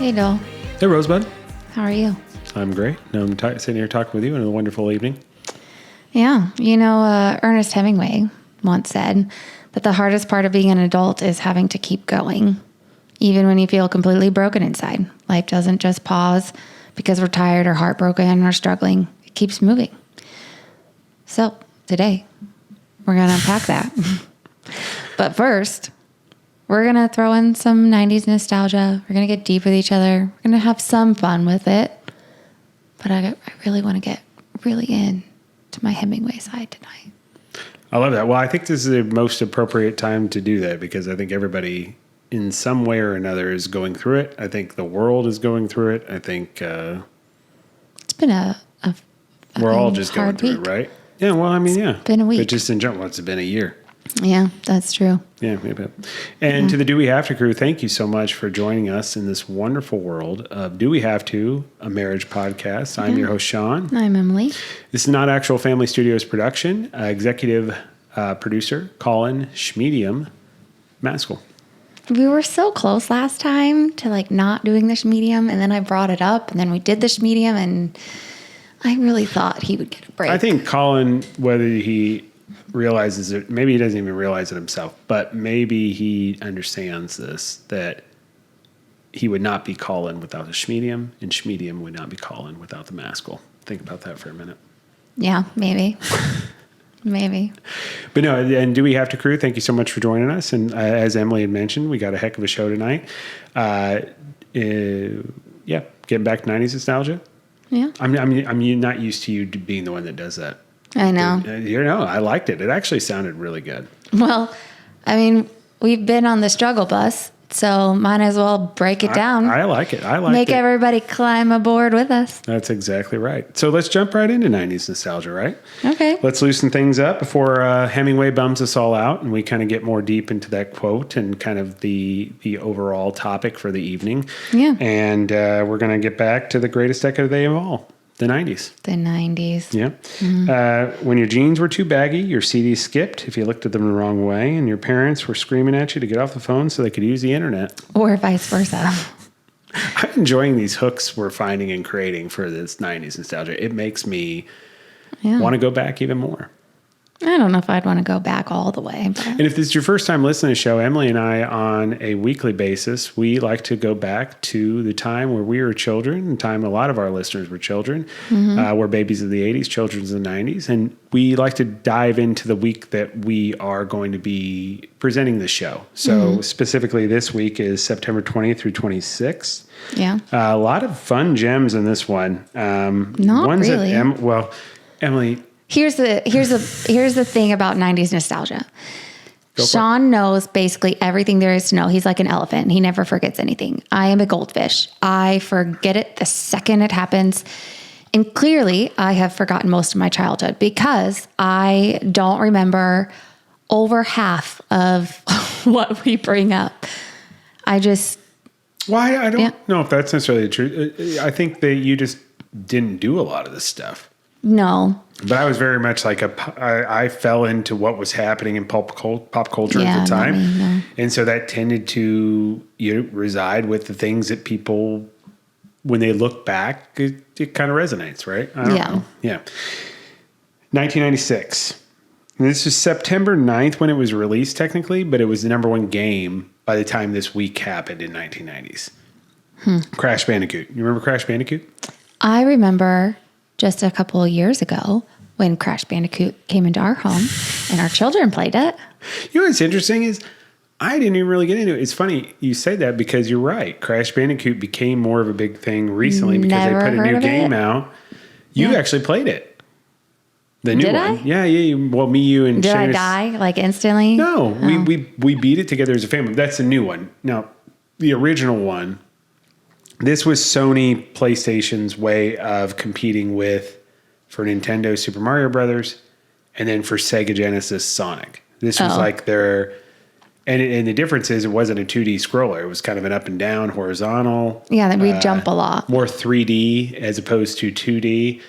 Hey, Dole. Hey, Rosebud. How are you? I'm great. I'm sitting here talking with you in a wonderful evening. Yeah. Ernest Hemingway once said that the hardest part of being an adult is having to keep going. Even when you feel completely broken inside. Life doesn't just pause because we're tired or heartbroken or struggling. It keeps moving. So, today, we're going to unpack that. But first, we're going to throw in some 90s nostalgia. We're going to get deep with each other. We're going to have some fun with it. But I really want to get really in to my Hemingway side tonight. I love that. Well, I think this is the most appropriate time to do that because I think everybody in some way or another is going through it. I think the world is going through it. I think it's been a we're all just going through week. It, right? Yeah, well, I mean, yeah. It's been a week. But just in general, it's been a year. Yeah, that's true. Yeah, maybe. And to the Do We Have to crew, thank you so much for joining us in this wonderful world of Do We Have to, a marriage podcast. I'm your host, Sean. I'm Emily. This is not Actual Family Studios production. Executive producer, Colin Schmedium Maskell. We were so close last time to not doing this medium, and then I brought it up, and then we did this medium, and I really thought he would get a break. I think Colin, whether he realizes it, maybe he doesn't even realize it himself, but maybe he understands this, that he would not be Colin without the Schmedium, and Schmedium would not be Colin without the Maskell. Think about that for a minute. Yeah, maybe. Maybe. But no, and Do We Have to crew, thank you so much for joining us. And as Emily had mentioned, we got a heck of a show tonight. Getting back to 90s nostalgia. Yeah. I'm not used to you being the one that does that. I know. I liked it. It actually sounded really good. Well, I mean, we've been on the struggle bus, so might as well break it down. I like it. Make everybody climb aboard with us. That's exactly right. So let's jump right into 90s nostalgia, right? Okay. Let's loosen things up before Hemingway bums us all out and we kind of get more deep into that quote and kind of the overall topic for the evening. Yeah. And we're going to get back to the greatest decade of all. The 90s. The 90s. Yeah. Mm-hmm. When your jeans were too baggy, your CDs skipped if you looked at them the wrong way, and your parents were screaming at you to get off the phone so they could use the internet. Or vice versa. I'm enjoying these hooks we're finding and creating for this 90s nostalgia. It makes me want to go back even more. I don't know if I'd want to go back all the way. But. And if this is your first time listening to the show, Emily and I, on a weekly basis, we like to go back to the time where we were children, the time a lot of our listeners were children. We're babies of the 80s, children of the 90s. And we like to dive into the week that we are going to be presenting the show. So specifically this week is September 20th through 26th. Yeah. A lot of fun gems in this one. Not ones really. That Emily... Here's the thing about 90s nostalgia. Sean knows basically everything there is to know. He's like an elephant. He never forgets anything. I am a goldfish. I forget it the second it happens. And clearly, I have forgotten most of my childhood because I don't remember over half of what we bring up. I don't know if that's necessarily true. I think that you just didn't do a lot of this stuff. No. But I was very much like I fell into what was happening in pop culture at the time. No. And so that tended to reside with the things that people, when they look back, it kind of resonates, right? I don't know. Yeah. 1996. And this was September 9th when it was released technically, but it was the number one game by the time this week happened in 1990s. Crash Bandicoot. You remember Crash Bandicoot? I remember just a couple of years ago when Crash Bandicoot came into our home and our children played it. You know what's interesting is I didn't even really get into it. It's funny you say that because you're right. Crash Bandicoot became more of a big thing recently because they put a new game out. You actually played it. The new one. I? Yeah. Me, you, and Did Shannon. I die instantly? No, we beat it together as a family. That's the new one. Now, the original one, this was Sony PlayStation's way of competing for Nintendo Super Mario Brothers, and then for Sega Genesis Sonic. This was like their, and the difference is it wasn't a 2D scroller. It was kind of an up and down horizontal. Yeah, that we jump a lot. More 3D as opposed to 2D,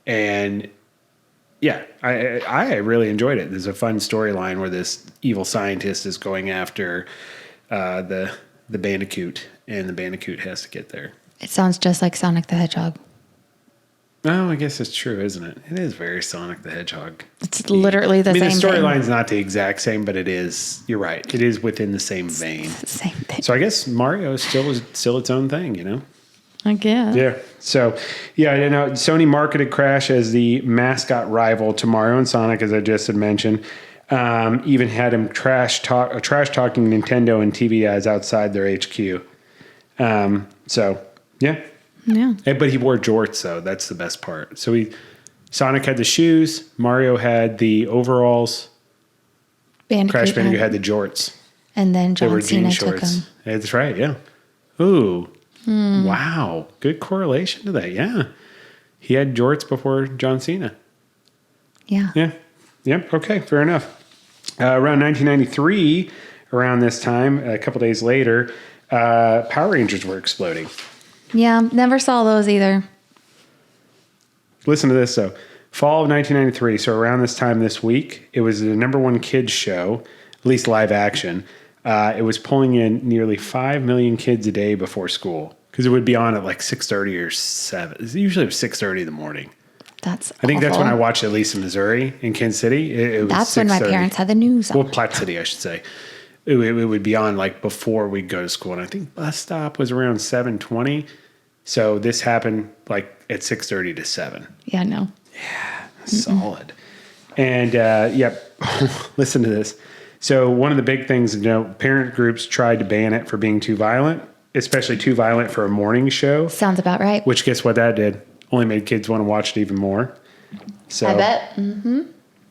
and yeah, I really enjoyed it. There's a fun storyline where this evil scientist is going after the Bandicoot, and the Bandicoot has to get there. It sounds just like Sonic the Hedgehog. Oh, I guess it's true, isn't it? It is very Sonic the Hedgehog. It's literally the same the thing. storyline's not the exact same, but it is. You're right. It is within the same vein. It's the same thing. So I guess Mario is still its own thing, you know? I guess. Yeah. So, yeah, you know, Sony marketed Crash as the mascot rival to Mario and Sonic, as I just had mentioned. Even had him trash talking Nintendo and TV ads outside their HQ. So, yeah. Yeah. But he wore jorts, though. That's the best part. So Sonic had the shoes. Mario had the overalls. Crash Bandicoot had the jorts. And then John Cena took him. That's right, yeah. Ooh. Wow. Good correlation to that, yeah. He had jorts before John Cena. Yeah. Yeah. Yep. Okay, fair enough. Around 1993, around this time, a couple days later, Power Rangers were exploding. Yeah, never saw those either. Listen to this, though. Fall of 1993, so around this time this week, it was the number one kids show, at least live action. It was pulling in nearly 5 million kids a day before school because it would be on at like 6:30 or 7. Usually it was 6:30 in the morning. I think that's when I watched, at least in Missouri, in Kansas City. It was that's when my parents had the news on. Well, Platte City, I should say. It would be on like before we'd go to school. And I think bus stop was around 7:20. So this happened like at 6:30 to 7. Yeah, no. Yeah, solid. And listen to this. So one of the big things, parent groups tried to ban it for being too violent, especially too violent for a morning show. Sounds about right. Which, guess what that did? Only made kids want to watch it even more. So I bet. Mm-hmm.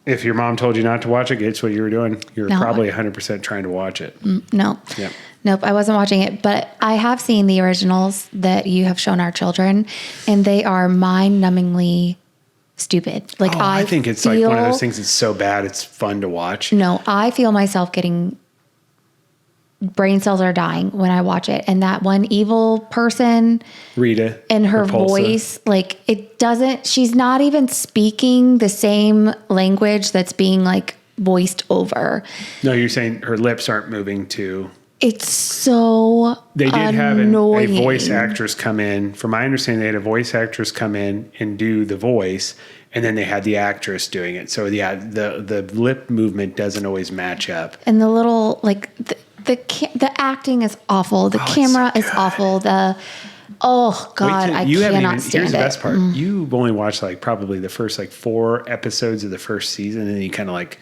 If your mom told you not to watch it, guess what you were doing? You were probably 100% trying to watch it. No. Yep. Nope, I wasn't watching it. But I have seen the originals that you have shown our children, and they are mind-numbingly stupid. Like I think it's like one of those things that's so bad it's fun to watch. No, I feel myself getting brain cells are dying when I watch it. And that one evil person, Rita, and her Repulsa. voice, like she's not even speaking the same language that's being like voiced over. No, you're saying her lips aren't moving too. It's so They did annoying. have a voice actress come in. From my understanding, they had a voice actress come in and do the voice, and then they had the actress doing it. So yeah, the lip movement doesn't always match up. And the little the acting is awful. The camera is awful. I cannot stand it. Here's the best part. You've only watched like probably the first like 4 episodes of the first season, and then you kind of like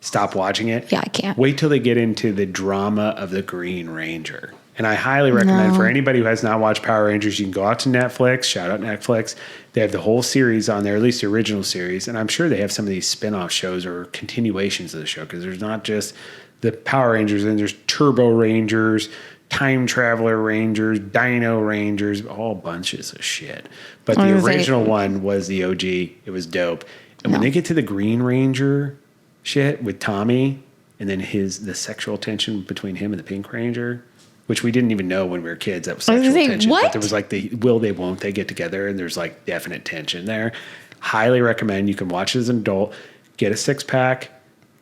stop watching it. Yeah, I can't. Wait till they get into the drama of the Green Ranger. And I highly recommend for anybody who has not watched Power Rangers, you can go out to Netflix, shout out Netflix. They have the whole series on there, at least the original series. And I'm sure they have some of these spin-off shows or continuations of the show, because there's not just the Power Rangers, and there's Turbo Rangers, Time Traveler Rangers, Dino Rangers, all bunches of shit. But the original one was the OG. It was dope. And when they get to the Green Ranger shit with Tommy, and then the sexual tension between him and the Pink Ranger, which we didn't even know when we were kids, that was sexual tension. What? But there was like the will they, won't they get together, and there's like definite tension there. Highly recommend. You can watch it as an adult. Get a 6-pack.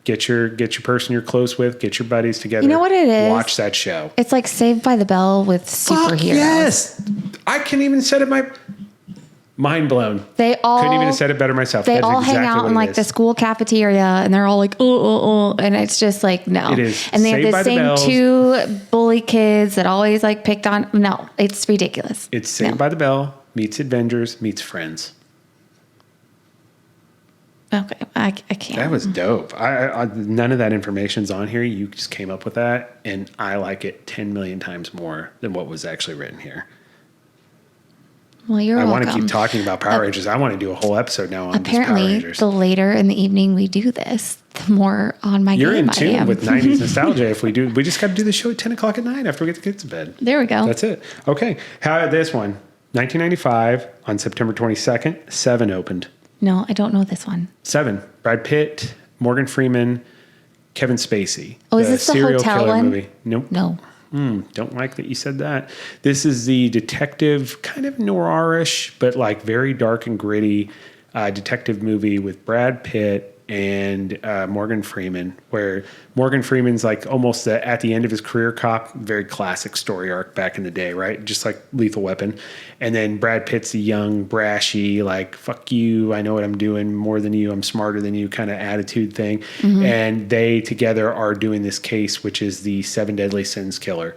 Get your person you're close with. Get your buddies together. You know what it is? Watch that show. It's like Saved by the Bell with superheroes. Fuck yes. I can't even set it mind blown. They all couldn't even have said it better myself. They That's all exactly hang out in like the school cafeteria, and they're all like, oh, and it's just like, no. It is. And they Saved by have the the same Bells. 2 bully kids that always like picked on. No, it's ridiculous. It's Saved by the Bell meets Avengers meets Friends. Okay, I can't. That was dope. I none of that information's on here. You just came up with that, and I like it 10 million times more than what was actually written here. Well, you're I welcome. want to keep talking about Power Rangers. I want to do a whole episode now on these Power Apparently, Rangers. the later in the evening we do this, the more on my You're game in I tune am. with 90s nostalgia. If we just got to do the show at 10 o'clock at night after we get the kids to bed. There we go. That's it. Okay. How about this one? 1995, on September 22nd, Seven opened. No, I don't know this one. Seven. Brad Pitt, Morgan Freeman, Kevin Spacey. Oh, is this the serial hotel killer one? movie. Nope. No. Don't like that you said that. This is the detective, kind of noirish, but like very dark and gritty detective movie with Brad Pitt, and Morgan Freeman, where Morgan Freeman's like almost at the end of his career cop, very classic story arc back in the day, right? Just like Lethal Weapon. And then Brad Pitt's the young, brashy, like, fuck you, I know what I'm doing more than you, I'm smarter than you kind of attitude thing. And they together are doing this case, which is the 7 Deadly Sins killer.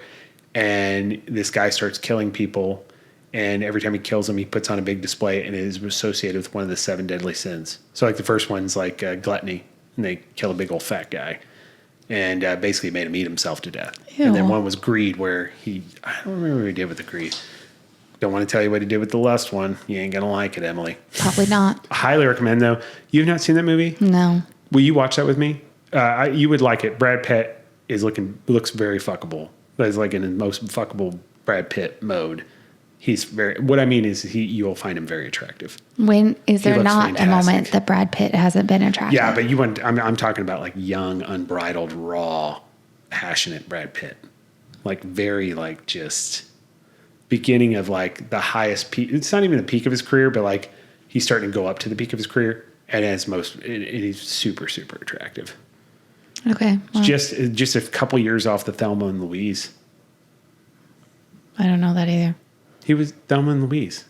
And this guy starts killing people. And every time he kills them, he puts on a big display, and it is associated with one of the 7 deadly sins. So like the first one's like gluttony, and they kill a big old fat guy, and basically made him eat himself to death. Ew. And then one was greed, where I don't remember what he did with the greed. Don't want to tell you what he did with the lust one. You ain't gonna like it, Emily. Probably not. I highly recommend though. You've not seen that movie? No. Will you watch that with me? You would like it. Brad Pitt looks very fuckable. That's like in the most fuckable Brad Pitt mode. What I mean is you'll find him very attractive. When is there not fantastic. a moment that Brad Pitt hasn't been attractive? Yeah, but I'm talking about like young, unbridled, raw, passionate Brad Pitt. Like very like just beginning of like the highest peak. It's not even the peak of his career, but like he's starting to go up to the peak of his career. And he's super, super attractive. Okay. Well, Just a couple years off the Thelma and Louise. I don't know that either. He was Thelma and Louise.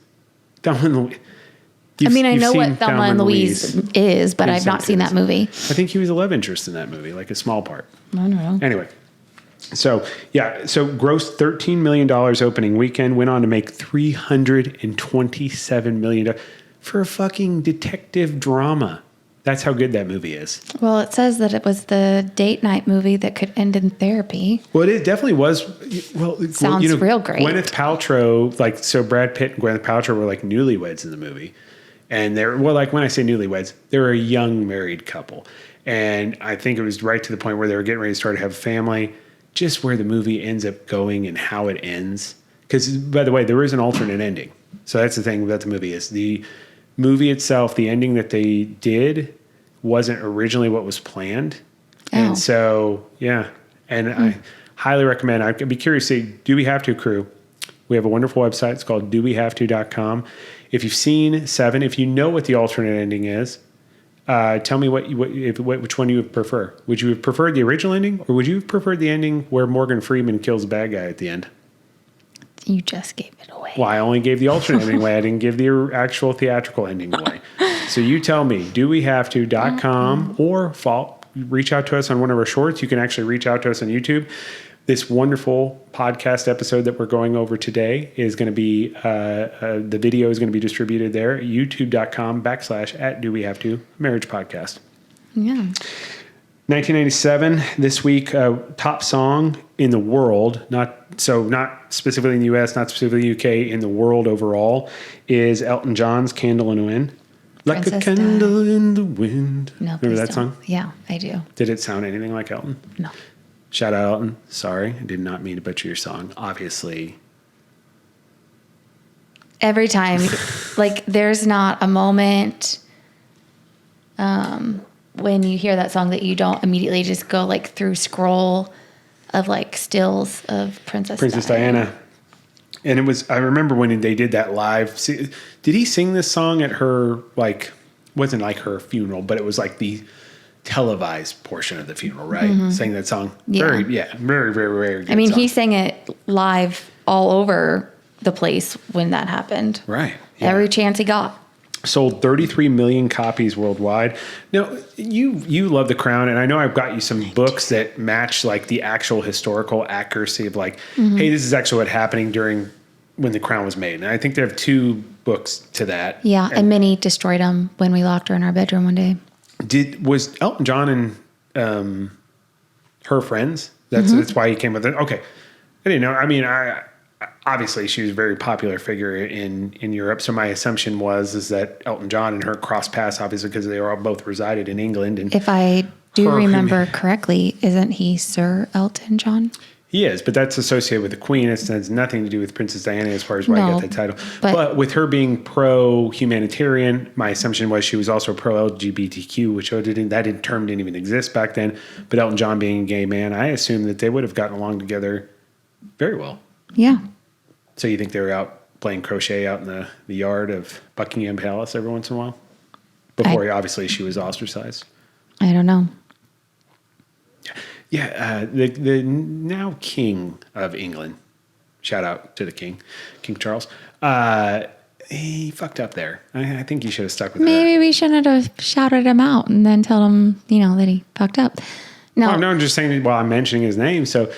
Thelma and Louise. I know what Thelma and Louise is, but I've not seen that movie. I think he was a love interest in that movie, like a small part. I don't know. Anyway, so grossed $13 million opening weekend, went on to make $327 million for a fucking detective drama. That's how good that movie is. Well, it says that it was the date night movie that could end in therapy. Well, it definitely was. Well, Sounds real great. Gwyneth Paltrow, so Brad Pitt and Gwyneth Paltrow were like newlyweds in the movie. And when I say newlyweds, they were a young married couple. And I think it was right to the point where they were getting ready to start to have a family, just where the movie ends up going and how it ends. Because, by the way, there is an alternate ending. So that's the thing about the movie is the movie itself, the ending that they did wasn't originally what was planned. Oh. And so, yeah. And I highly recommend, I'd be curious to see, Do We Have To Crew? We have a wonderful website. It's called dowehavto.com. If you've seen 7, if you know what the alternate ending is, tell me which one you would prefer. Would you have preferred the original ending, or would you have preferred the ending where Morgan Freeman kills the bad guy at the end? You just gave it away. Well, I only gave the alternate ending away. I didn't give the actual theatrical ending away. So you tell me, dowehavto.com or reach out to us on one of our shorts. You can actually reach out to us on YouTube. This wonderful podcast episode that we're going over today is going to be, the video is going to be distributed there, youtube.com/@dowehavto, marriage podcast. Yeah. 1997, this week, top song in the world, not specifically in the U.S., not specifically in the U.K., in the world overall, is Elton John's Candle in the Wind. Like Princess a candle in the wind. No, Remember that don't. song? Yeah, I do. Did it sound anything like Elton? No. Shout out, Elton. Sorry, I did not mean to butcher your song. Obviously. Every time, there's not a moment when you hear that song that you don't immediately just go through scroll of stills of Princess Diana. And I remember when they did that live. Did he sing this song at her, wasn't like her funeral, but it was like the televised portion of the funeral, right? Mm-hmm. Sang that song. Yeah. Very, very, very good song. He sang it live all over the place when that happened. Right. Yeah. Every chance he got. Sold 33 million copies worldwide. Now, you love The Crown, and I know I've got you some books that match the actual historical accuracy of hey, this is actually what happening when The Crown was made. And I think they have 2 books to that. Yeah, and Minnie destroyed them when we locked her in our bedroom one day. Was Elton John and her friends? That's why he came with it. Okay, I didn't know. I mean, obviously she was a very popular figure in Europe. So my assumption is that Elton John and her crossed paths, obviously because they all both resided in England. And if I do remember correctly, isn't he Sir Elton John? He is, but that's associated with the Queen. It has nothing to do with Princess Diana as far as where I got that title. But with her being pro-humanitarian, my assumption was she was also pro-LGBTQ, which that term didn't even exist back then. But Elton John being a gay man, I assume that they would have gotten along together very well. Yeah. So you think they were out playing crochet out in the yard of Buckingham Palace every once in a while? Obviously she was ostracized. I don't know. Yeah, the now King of England, shout out to the King Charles. He fucked up there. I think he should have stuck with Maybe we shouldn't have shouted him out and then told him, that he fucked up. No, well, no, I'm just saying. Well, I'm mentioning his name, so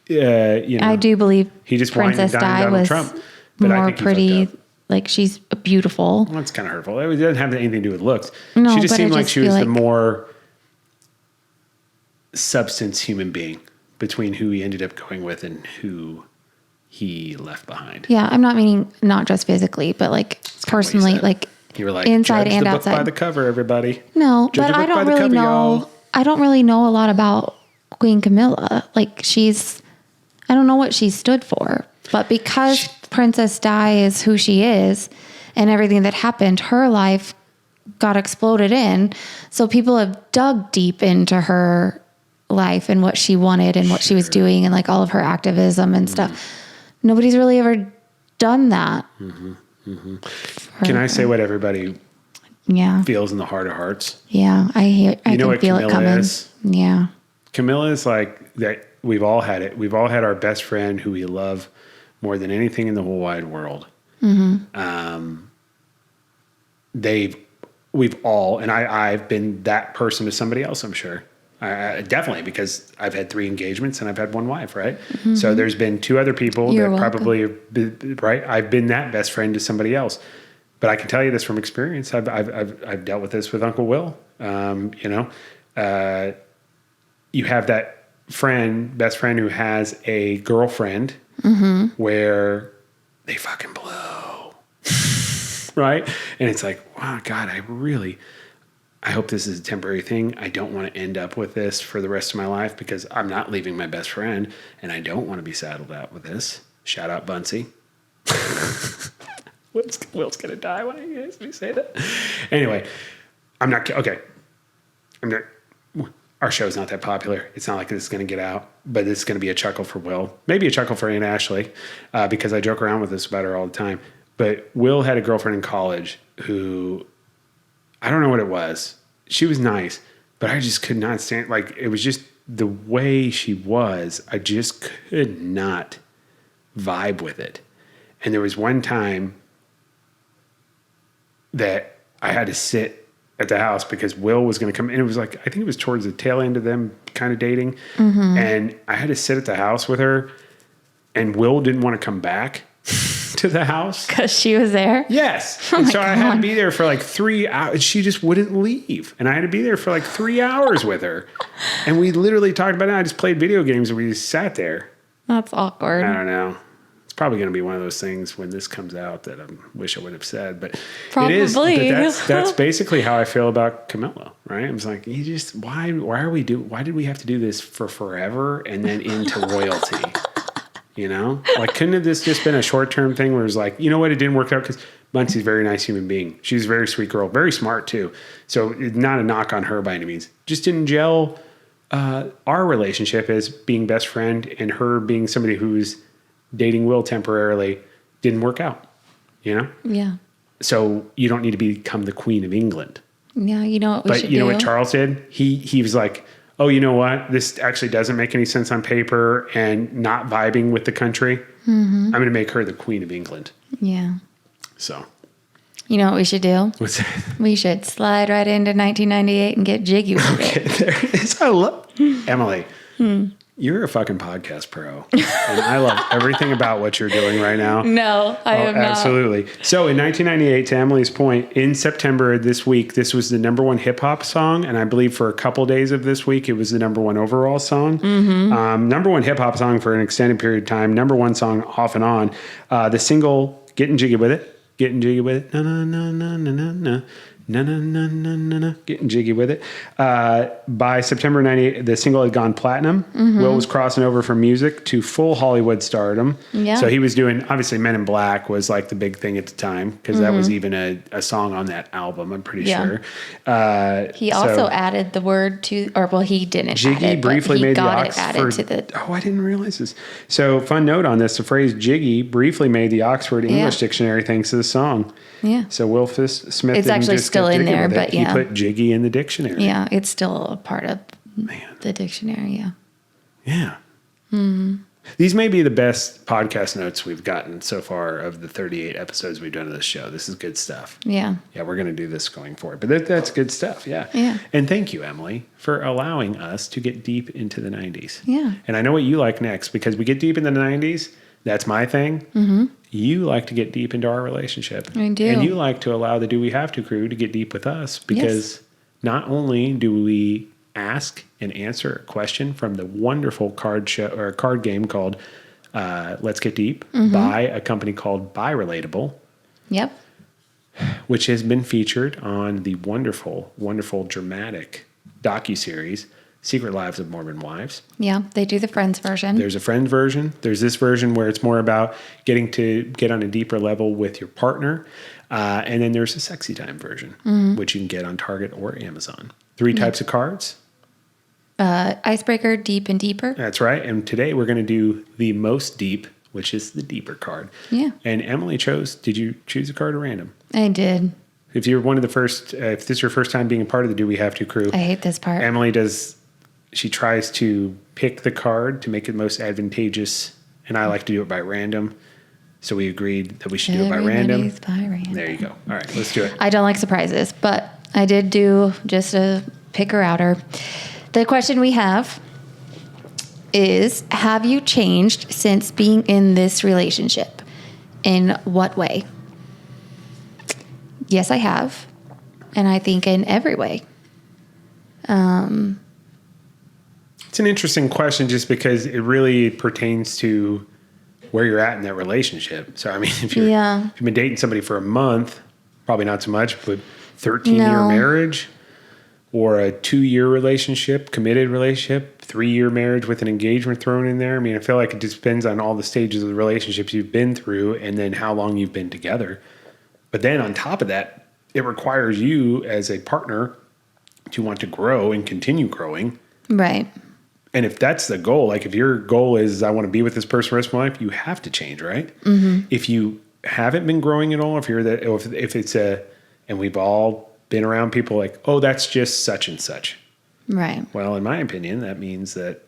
I do believe he just Princess Di was Trump, but more pretty. Like, she's beautiful. Well, it's kind of hurtful. It doesn't have anything to do with looks. No, she just seemed like she was the like more substance human being between who he ended up going with and who he left behind. Yeah, I'm not meaning not just physically, but like personally, like you were like inside judge and the outside. book by the cover, everybody. No, judge but a book I don't by the really cover, know. y'all. I don't really know a lot about Queen Camilla. Like, I don't know what she stood for, but because Princess Di is who she is and everything that happened, her life got exploded in. So people have dug deep into her life and what she wanted and what she was doing and like all of her activism and stuff. Nobody's really ever done that. Can I say what everybody Yeah. feels in the heart of hearts? Yeah. I can feel Camilla it coming. is? Yeah. Camilla is like that. We've all had it. We've all had our best friend who we love more than anything in the whole wide world. We've all, and I've been that person to somebody else, I'm sure. Definitely, because I've had 3 engagements and I've had 1 wife, right? So there's been 2 other people You're that welcome. probably, right? I've been that best friend to somebody else. But I can tell you this from experience. I've dealt with this with Uncle Will. You have that best friend who has a girlfriend where they fucking blow, right? And it's like, wow, God, I hope this is a temporary thing. I don't want to end up with this for the rest of my life because I'm not leaving my best friend and I don't want to be saddled out with this. Shout out Bunsey. Will's going to die when I hear me say that. Anyway, our show's not that popular. It's not like this is going to get out, but it's going to be a chuckle for Will. Maybe a chuckle for Aunt Ashley, because I joke around with this about her all the time. But Will had a girlfriend in college who, I don't know what it was. She was nice, but I just could not stand, like, it was just the way she was. I just could not vibe with it. And there was one time that I had to sit at the house because Will was going to come in. It was like, I think it was towards the tail end of them kind of dating. And I had to sit at the house with her and Will didn't want to come back to the house. Because she was there? Yes. And so I had to be there for like 3 hours. She just wouldn't leave. And I had to be there for like 3 hours with her. And we literally talked about it. I just played video games and we just sat there. That's awkward. I don't know. It's probably going to be one of those things when this comes out that I wish I would have said, but probably. It is. But that's basically how I feel about Camilla, right? I was like, why did we have to do this for forever and then into royalty? Like, couldn't have this just been a short-term thing where it was like, you know what? It didn't work out because Bunsey's a very nice human being. She's a very sweet girl, very smart too. So not a knock on her by any means. Just didn't gel our relationship as being best friend and her being somebody who's dating Will temporarily didn't work out, Yeah. So you don't need to become the Queen of England. Yeah, you know what we should do? But you know what Charles did? He was like, oh, you know what? This actually doesn't make any sense on paper and not vibing with the country. I'm going to make her the Queen of England. Yeah. So. You know what we should do? What's that? We should slide right into 1998 and get jiggy with it. There it is. I love Emily. You're a fucking podcast pro. And I love everything about what you're doing right now. No, I am not. Absolutely. So in 1998, to Emily's point, in September this week, this was the #1 hip hop song. And I believe for a couple days of this week, it was the #1 overall song. #1 hip hop song for an extended period of time. #1 song off and on. The single, Getting Jiggy With It. Getting Jiggy With It. Na, na, na, na, na, na, na. Na, na, na, na, na, na, Getting Jiggy With It. By September 98, the single had gone platinum. Will was crossing over from music to full Hollywood stardom. Yeah. So he was doing, obviously Men in Black was like the big thing at the time because that was even a song on that album, I'm pretty sure. He also added the word to, he didn't Jiggy add it, briefly made the Oxford. Oh, I didn't realize this. So fun note on this, the phrase jiggy briefly made the Oxford English Dictionary thanks to the song. Yeah. So Will Smith it's didn't actually just still in there, but He put jiggy in the dictionary. Yeah, it's still a part of Man. the dictionary, yeah. Yeah. These may be the best podcast notes we've gotten so far of the 38 episodes we've done of this show. This is good stuff. Yeah. Yeah, we're going to do this going forward. But that's good stuff, yeah. Yeah. And thank you, Emily, for allowing us to get deep into the 90s. Yeah. And I know what you like next, because we get deep in the 90s. That's my thing. Mm-hmm. You like to get deep into our relationship. I do. And you like to allow the Do We Have To crew to get deep with us, because not only do we ask and answer a question from the wonderful card show or card game called Let's Get Deep by a company called Buy Relatable. Yep. Which has been featured on the wonderful, wonderful, dramatic docuseries Secret Lives of Mormon Wives. Yeah, they do the Friends version. There's a Friends version. There's this version where it's more about getting to get on a deeper level with your partner. And then there's a Sexy Time version, which you can get on Target or Amazon. 3 types of cards. Icebreaker, Deep, and Deeper. That's right. And today we're going to do the most deep, which is the deeper card. Yeah. And Emily did you choose a card at random? I did. If you're one of the first, if this is your first time being a part of the Do We Have To crew, I hate this part. Emily she tries to pick the card to make it most advantageous, and I like to do it by random. So we agreed that we should do it by random. Everybody's by random. There you go. All right, let's do it. I don't like surprises, but I did do just a picker-outer. The question we have is, have you changed since being in this relationship? In what way? Yes, I have. And I think in every way. It's an interesting question just because it really pertains to where you're at in that relationship. So, I mean, if you've been dating somebody for a month, probably not so much, but 13-year marriage or a 2-year relationship, committed relationship, 3-year marriage with an engagement thrown in there. I mean, I feel like it just depends on all the stages of the relationships you've been through and then how long you've been together. But then on top of that, it requires you as a partner to want to grow and continue growing. Right. And if that's the goal, like if your goal is I want to be with this person the rest of my life, you have to change, right? Mm-hmm. If you haven't been growing at all, if it's and we've all been around people like, oh, that's just such and such. Right. Well, in my opinion, that means that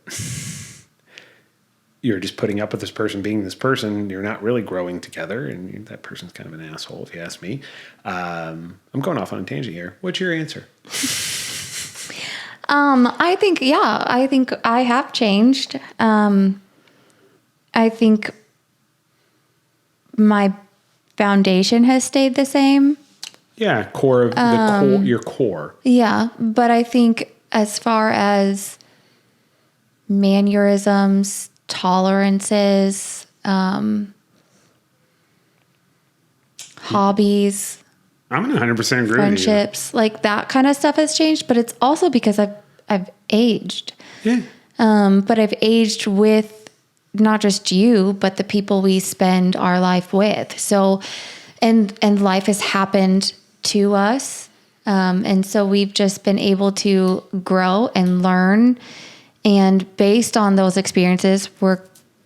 you're just putting up with this person being this person. You're not really growing together, and that person's kind of an asshole, if you ask me. I'm going off on a tangent here. What's your answer? I think I have changed. I think my foundation has stayed the same. Yeah, your core. Yeah, but I think as far as mannerisms, tolerances, hobbies, I'm going to 100% agree friendships, like that kind of stuff has changed, but it's also because I've aged. Yeah. But I've aged with not just you, but the people we spend our life with. So, and life has happened to us. And so we've just been able to grow and learn. And based on those experiences, we're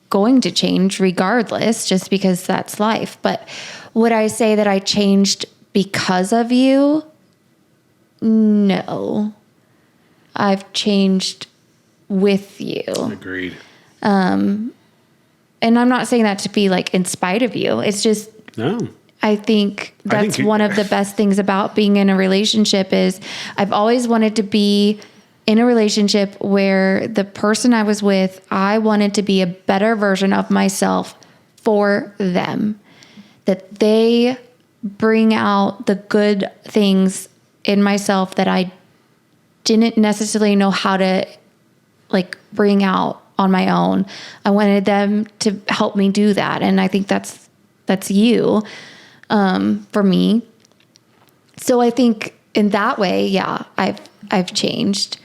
going to change regardless, just because that's life. But would I say that I changed because of you? No. I've changed with you. Agreed. And I'm not saying that to be like in spite of you. It's just, no. I think that's one of the best things about being in a relationship is I've always wanted to be in a relationship where the person I was with, I wanted to be a better version of myself for them. That they bring out the good things in myself that I didn't necessarily know how to like bring out on my own. I wanted them to help me do that. And I think that's you, for me. So I think in that way, yeah, I've changed.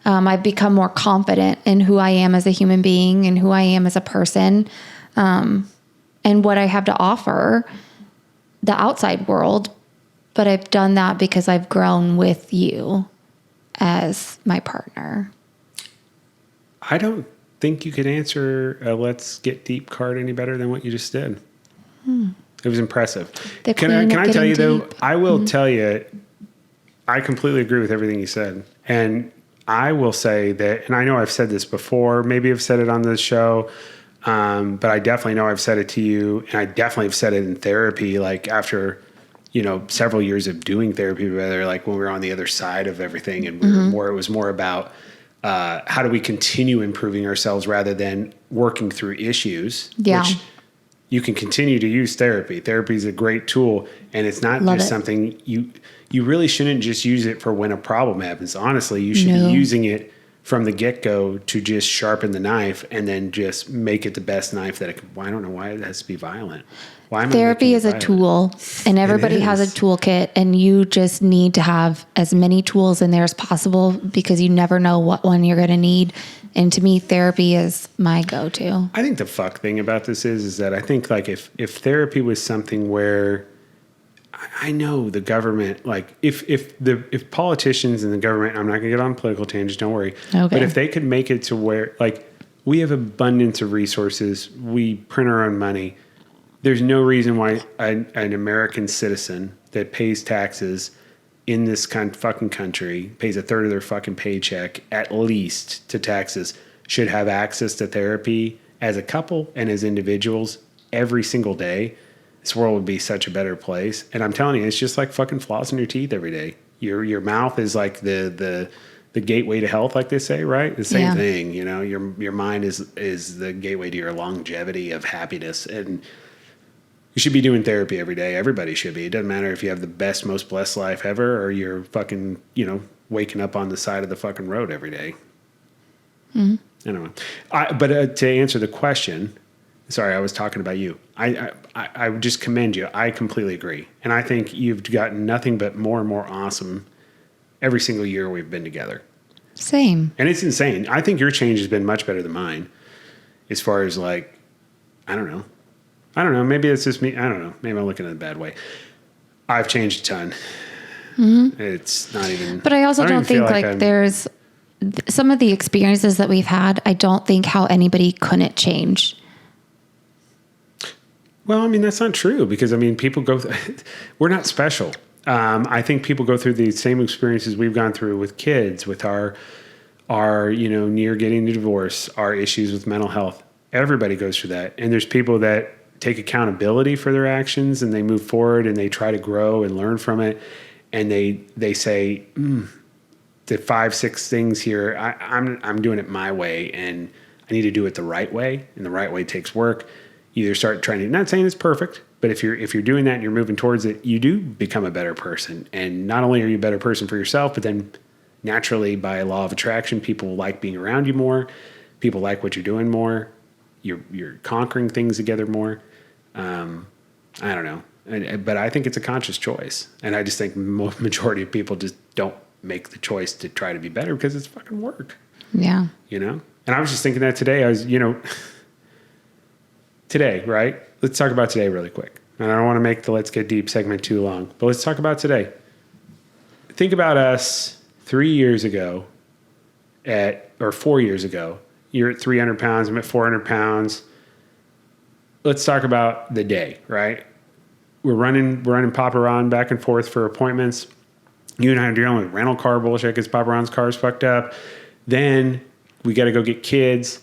I've become more confident in who I am as a human being and who I am as a person, and what I have to offer the outside world. But I've done that because I've grown with you as my partner. I don't think you could answer a Let's Get Deep card any better than what you just did. It was impressive. Can I tell you, though, I will tell you, I completely agree with everything you said. And I will say that, and I know I've said this before, maybe I've said it on this show, but I definitely know I've said it to you, and I definitely have said it in therapy, like after, several years of doing therapy together, like when we were on the other side of everything, and it was more about how do we continue improving ourselves rather than working through issues, which you can continue to use therapy. Therapy is a great tool, and it's not just something you really shouldn't just use it for when a problem happens. Honestly, you should be using it from the get-go to just sharpen the knife and then just make it the best knife that it can. Well, I don't know why it has to be violent. Therapy is a tool, and everybody has a toolkit, and you just need to have as many tools in there as possible because you never know what one you're going to need. And to me, therapy is my go-to. I think the fuck thing about this is that I think like if therapy was something where I know the government, like if politicians and the government, I'm not gonna get on political tangents, don't worry. Okay. But if they could make it to where like we have abundance of resources, we print our own money. There's no reason why an American citizen that pays taxes in this fucking country, pays a third of their fucking paycheck at least to taxes, should have access to therapy as a couple and as individuals every single day. This world would be such a better place. And I'm telling you, it's just like fucking flossing your teeth every day. Your mouth is like the gateway to health, like they say, right? The same thing, your mind is the gateway to your longevity of happiness. And you should be doing therapy every day. Everybody should be. It doesn't matter if you have the best, most blessed life ever or you're fucking, waking up on the side of the fucking road every day. Mm-hmm. I don't know. But to answer the question, sorry, I was talking about you. I just commend you. I completely agree. And I think you've gotten nothing but more and more awesome every single year we've been together. Same. And it's insane. I think your change has been much better than mine as far as like, I don't know. Maybe it's just me. I don't know. Maybe I'm looking at it a bad way. I've changed a ton. Mm-hmm. It's not even. But I also don't think like there's some of the experiences that we've had. I don't think how anybody couldn't change. Well, I mean, that's not true because people go, we're not special. I think people go through the same experiences we've gone through with kids, with our near getting a divorce, our issues with mental health. Everybody goes through that. And there's people that take accountability for their actions and they move forward and they try to grow and learn from it. And they say, the 5-6 things here, I'm doing it my way and I need to do it the right way. And the right way takes work. You either start trying to, not saying it's perfect, but if you're doing that and you're moving towards it, you do become a better person. And not only are you a better person for yourself, but then naturally by law of attraction, people like being around you more. People like what you're doing more. You're conquering things together more. I don't know. But I think it's a conscious choice. And I just think majority of people just don't make the choice to try to be better because it's fucking work. Yeah. And I was just thinking that today. I was, today, right? Let's talk about today really quick. And I don't want to make the Let's Get Deep segment too long, but let's talk about today. Think about us 3 years ago or 4 years ago. You're at 300 pounds. I'm at 400 pounds. Let's talk about the day, right? We're running Papa Ron back and forth for appointments. You and I are dealing with rental car bullshit because Papa Ron's car's fucked up. Then we got to go get kids.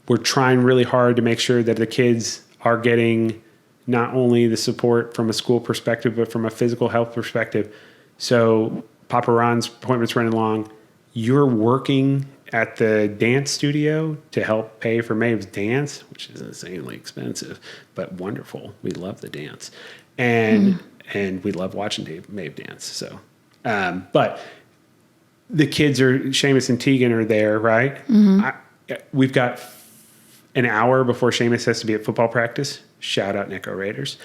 We're trying really hard to make sure that the kids are getting not only the support from a school perspective, but from a physical health perspective. So Papa Ron's appointment's running long. You're working at the dance studio to help pay for Maeve's dance, which is insanely expensive, but wonderful. We love the dance. And we love watching Maeve dance. So, but the kids Seamus and Tegan are there, right? Mm-hmm. We've got an hour before Seamus has to be at football practice. Shout out Nico Raiders.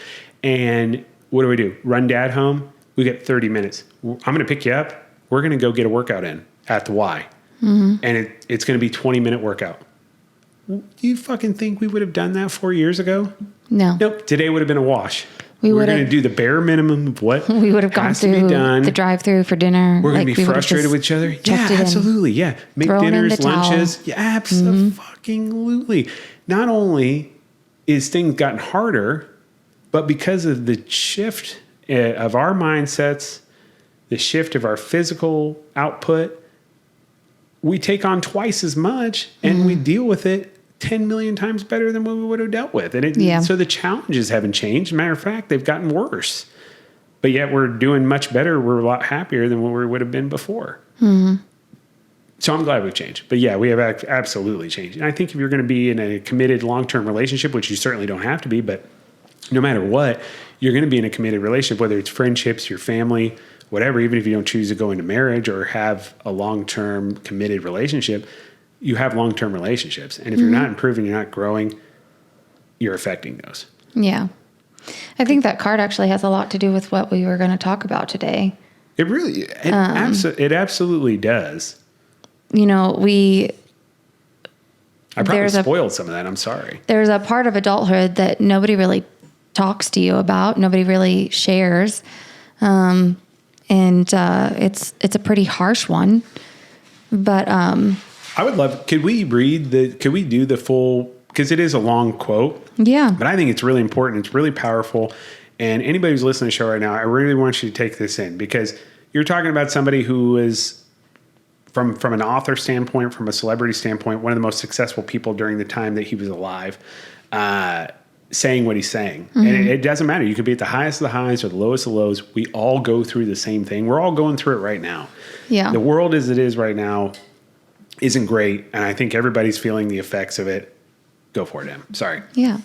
And what do? Run Dad home. We get 30 minutes. I'm going to pick you up. We're going to go get a workout in at the Y. Mm-hmm. And it's going to be 20-minute workout. Do you fucking think we would have done that 4 years ago? No. Nope. Today would have been a wash. We're going to do the bare minimum of what we would have gone through the drive-through for dinner. We're going to be frustrated with each other. Yeah, absolutely. Yeah. Make dinners, lunches. Towel. Yeah, absolutely. Mm-hmm. Not only is things gotten harder, but because of the shift of our mindsets the shift of our physical output, we take on twice as much and we deal with it 10 million times better than what we would have dealt with. And so the challenges haven't changed. Matter of fact, they've gotten worse. But yet we're doing much better. We're a lot happier than what we would have been before. So I'm glad we've changed. But yeah, we have absolutely changed. And I think if you're going to be in a committed long-term relationship, which you certainly don't have to be, but no matter what, you're going to be in a committed relationship, whether it's friendships, your family, whatever, even if you don't choose to go into marriage or have a long-term committed relationship, you have long-term relationships. And if you're not improving, you're not growing, you're affecting those. Yeah. I think that card actually has a lot to do with what we were going to talk about today. It absolutely does. You know, I probably spoiled some of that. I'm sorry. There's a part of adulthood that nobody really talks to you about. Nobody really shares. And it's a pretty harsh one. But I would love, could we do the full, because it is a long quote. Yeah. But I think it's really important. It's really powerful. And anybody who's listening to the show right now, I really want you to take this in, because you're talking about somebody who is, from an author standpoint, from a celebrity standpoint, one of the most successful people during the time that he was alive, saying what he's saying. And it doesn't matter. You could be at the highest of the highs or the lowest of the lows. We all go through the same thing. We're all going through it right now. Yeah. The world as it is right now isn't great. And I think everybody's feeling the effects of it. Go for it, Em. Sorry. Yeah.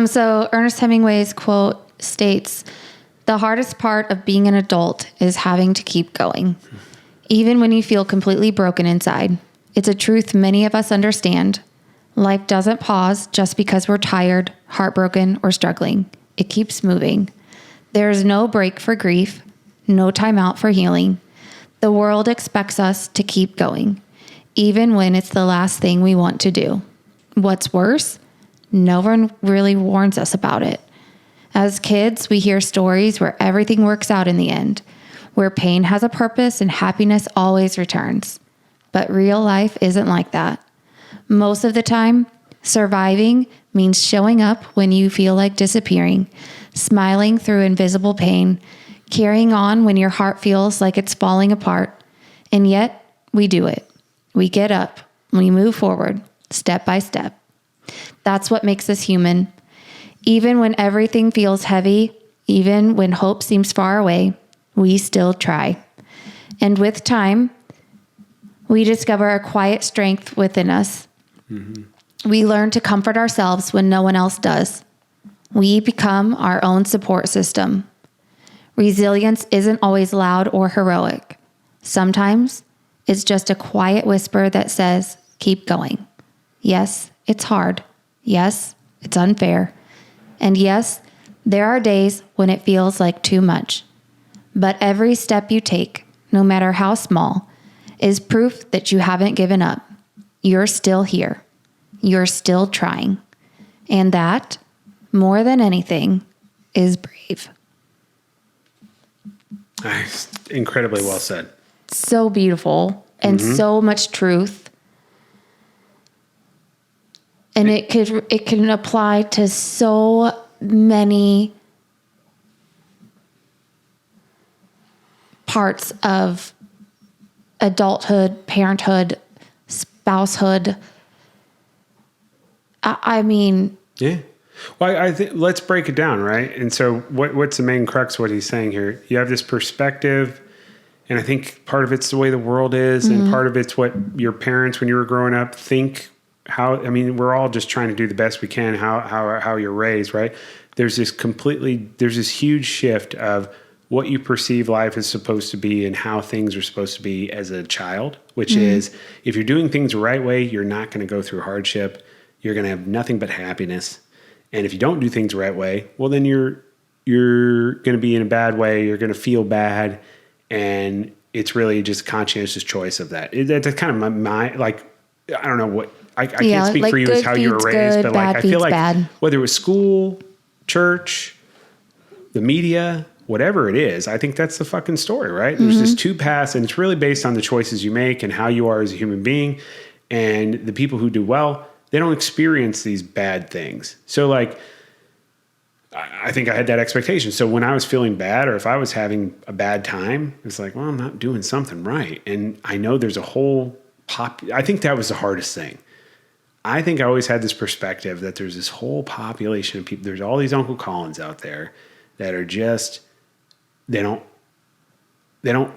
So Ernest Hemingway's quote states, "The hardest part of being an adult is having to keep going. Even when you feel completely broken inside. It's a truth many of us understand. Life doesn't pause just because we're tired, heartbroken, or struggling. It keeps moving. There is no break for grief, no time out for healing. The world expects us to keep going, even when it's the last thing we want to do. What's worse, no one really warns us about it. As kids, we hear stories where everything works out in the end, where pain has a purpose and happiness always returns. But real life isn't like that. Most of the time, surviving means showing up when you feel like disappearing, smiling through invisible pain, carrying on when your heart feels like it's falling apart. And yet, we do it. We get up, we move forward, step by step. That's what makes us human. Even when everything feels heavy, even when hope seems far away, we still try. And with time, we discover a quiet strength within us. We learn to comfort ourselves when no one else does. We become our own support system. Resilience isn't always loud or heroic. Sometimes it's just a quiet whisper that says, keep going. Yes, it's hard. Yes, it's unfair. And yes, there are days when it feels like too much. But every step you take, no matter how small, is proof that you haven't given up. You're still here. You're still trying. And that, more than anything, is brave. Incredibly well said. So beautiful and so much truth. And it can apply to so many parts of adulthood, parenthood, spousehood. I mean, yeah. Well, I think let's break it down, right? And so, what's the main crux of what he's saying here? You have this perspective, and I think part of it's the way the world is, and part of it's what your parents, when you were growing up, think. We're all just trying to do the best we can. How you're raised, right? There's this huge shift of what you perceive life is supposed to be and how things are supposed to be as a child, which is if you're doing things the right way, you're not going to go through hardship. You're going to have nothing but happiness. And if you don't do things the right way, well, then you're going to be in a bad way. You're going to feel bad. And it's really just a conscientious choice of that. That's kind of my I don't know what, I can't speak for you as how you were raised, but I feel like bad. Whether it was school, church, the media, whatever it is, I think that's the fucking story, right? There's this two paths, and it's really based on the choices you make and how you are as a human being. And the people who do well, they don't experience these bad things. So I think I had that expectation. So when I was feeling bad or if I was having a bad time, it's like, well, I'm not doing something right. And I know there's a whole I think that was the hardest thing. I think I always had this perspective that there's this whole population of people. There's all these Uncle Collins out there that are just, they don't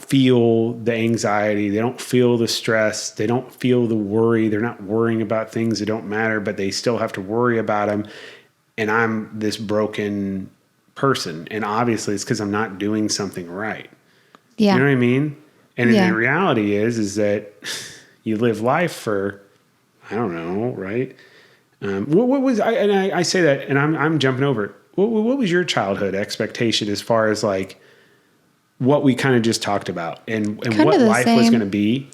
feel the anxiety. They don't feel the stress. They don't feel the worry. They're not worrying about things that don't matter, but they still have to worry about them. And I'm this broken person. And obviously it's because I'm not doing something right. Yeah. You know what I mean? And the reality is that you live life for, I don't know, right? What was I say that, and I'm jumping over it. What was your childhood expectation as far as like what we kind of just talked about and what life was going to be?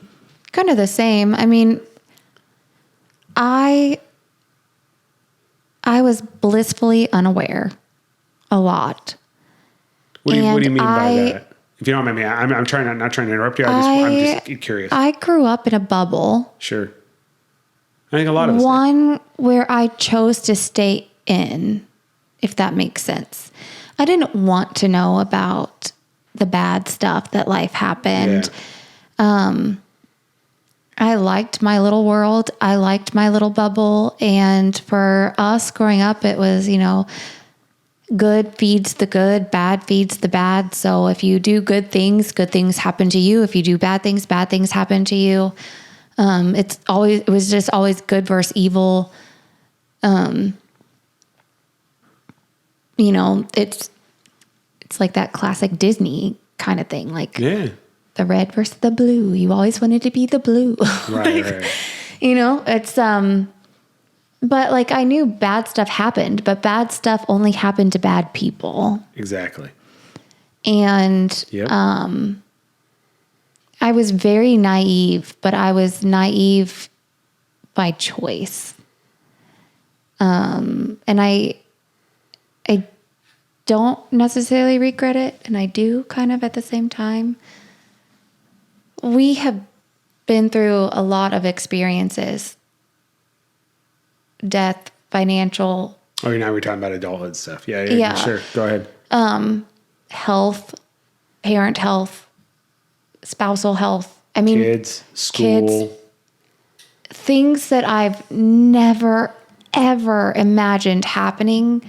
Kind of the same. I mean, I was blissfully unaware a lot. What do you mean by that? If you don't mind me, I'm not trying to interrupt you. I'm just curious. I grew up in a bubble. Sure. I think a lot of us One where I chose to stay in, if that makes sense. I didn't want to know about the bad stuff that life happened. Yeah. I liked my little world. I liked my little bubble. And for us growing up, it was, good feeds the good, bad feeds the bad. So if you do good things happen to you. If you do bad things happen to you. It was just always good versus evil. It's like that classic Disney kind of thing. Like the red versus the blue. You always wanted to be the blue. Right, right. It's, but like I knew bad stuff happened, but bad stuff only happened to bad people. Exactly. And, I was very naive, but I was naive by choice. And I don't necessarily regret it, and I do kind of at the same time. We have been through a lot of experiences. Death, financial. Oh, now we're talking about adulthood stuff. Yeah. Sure. Go ahead. Health, parent health, spousal health. I mean, kids, school. Things that I've never, ever imagined happening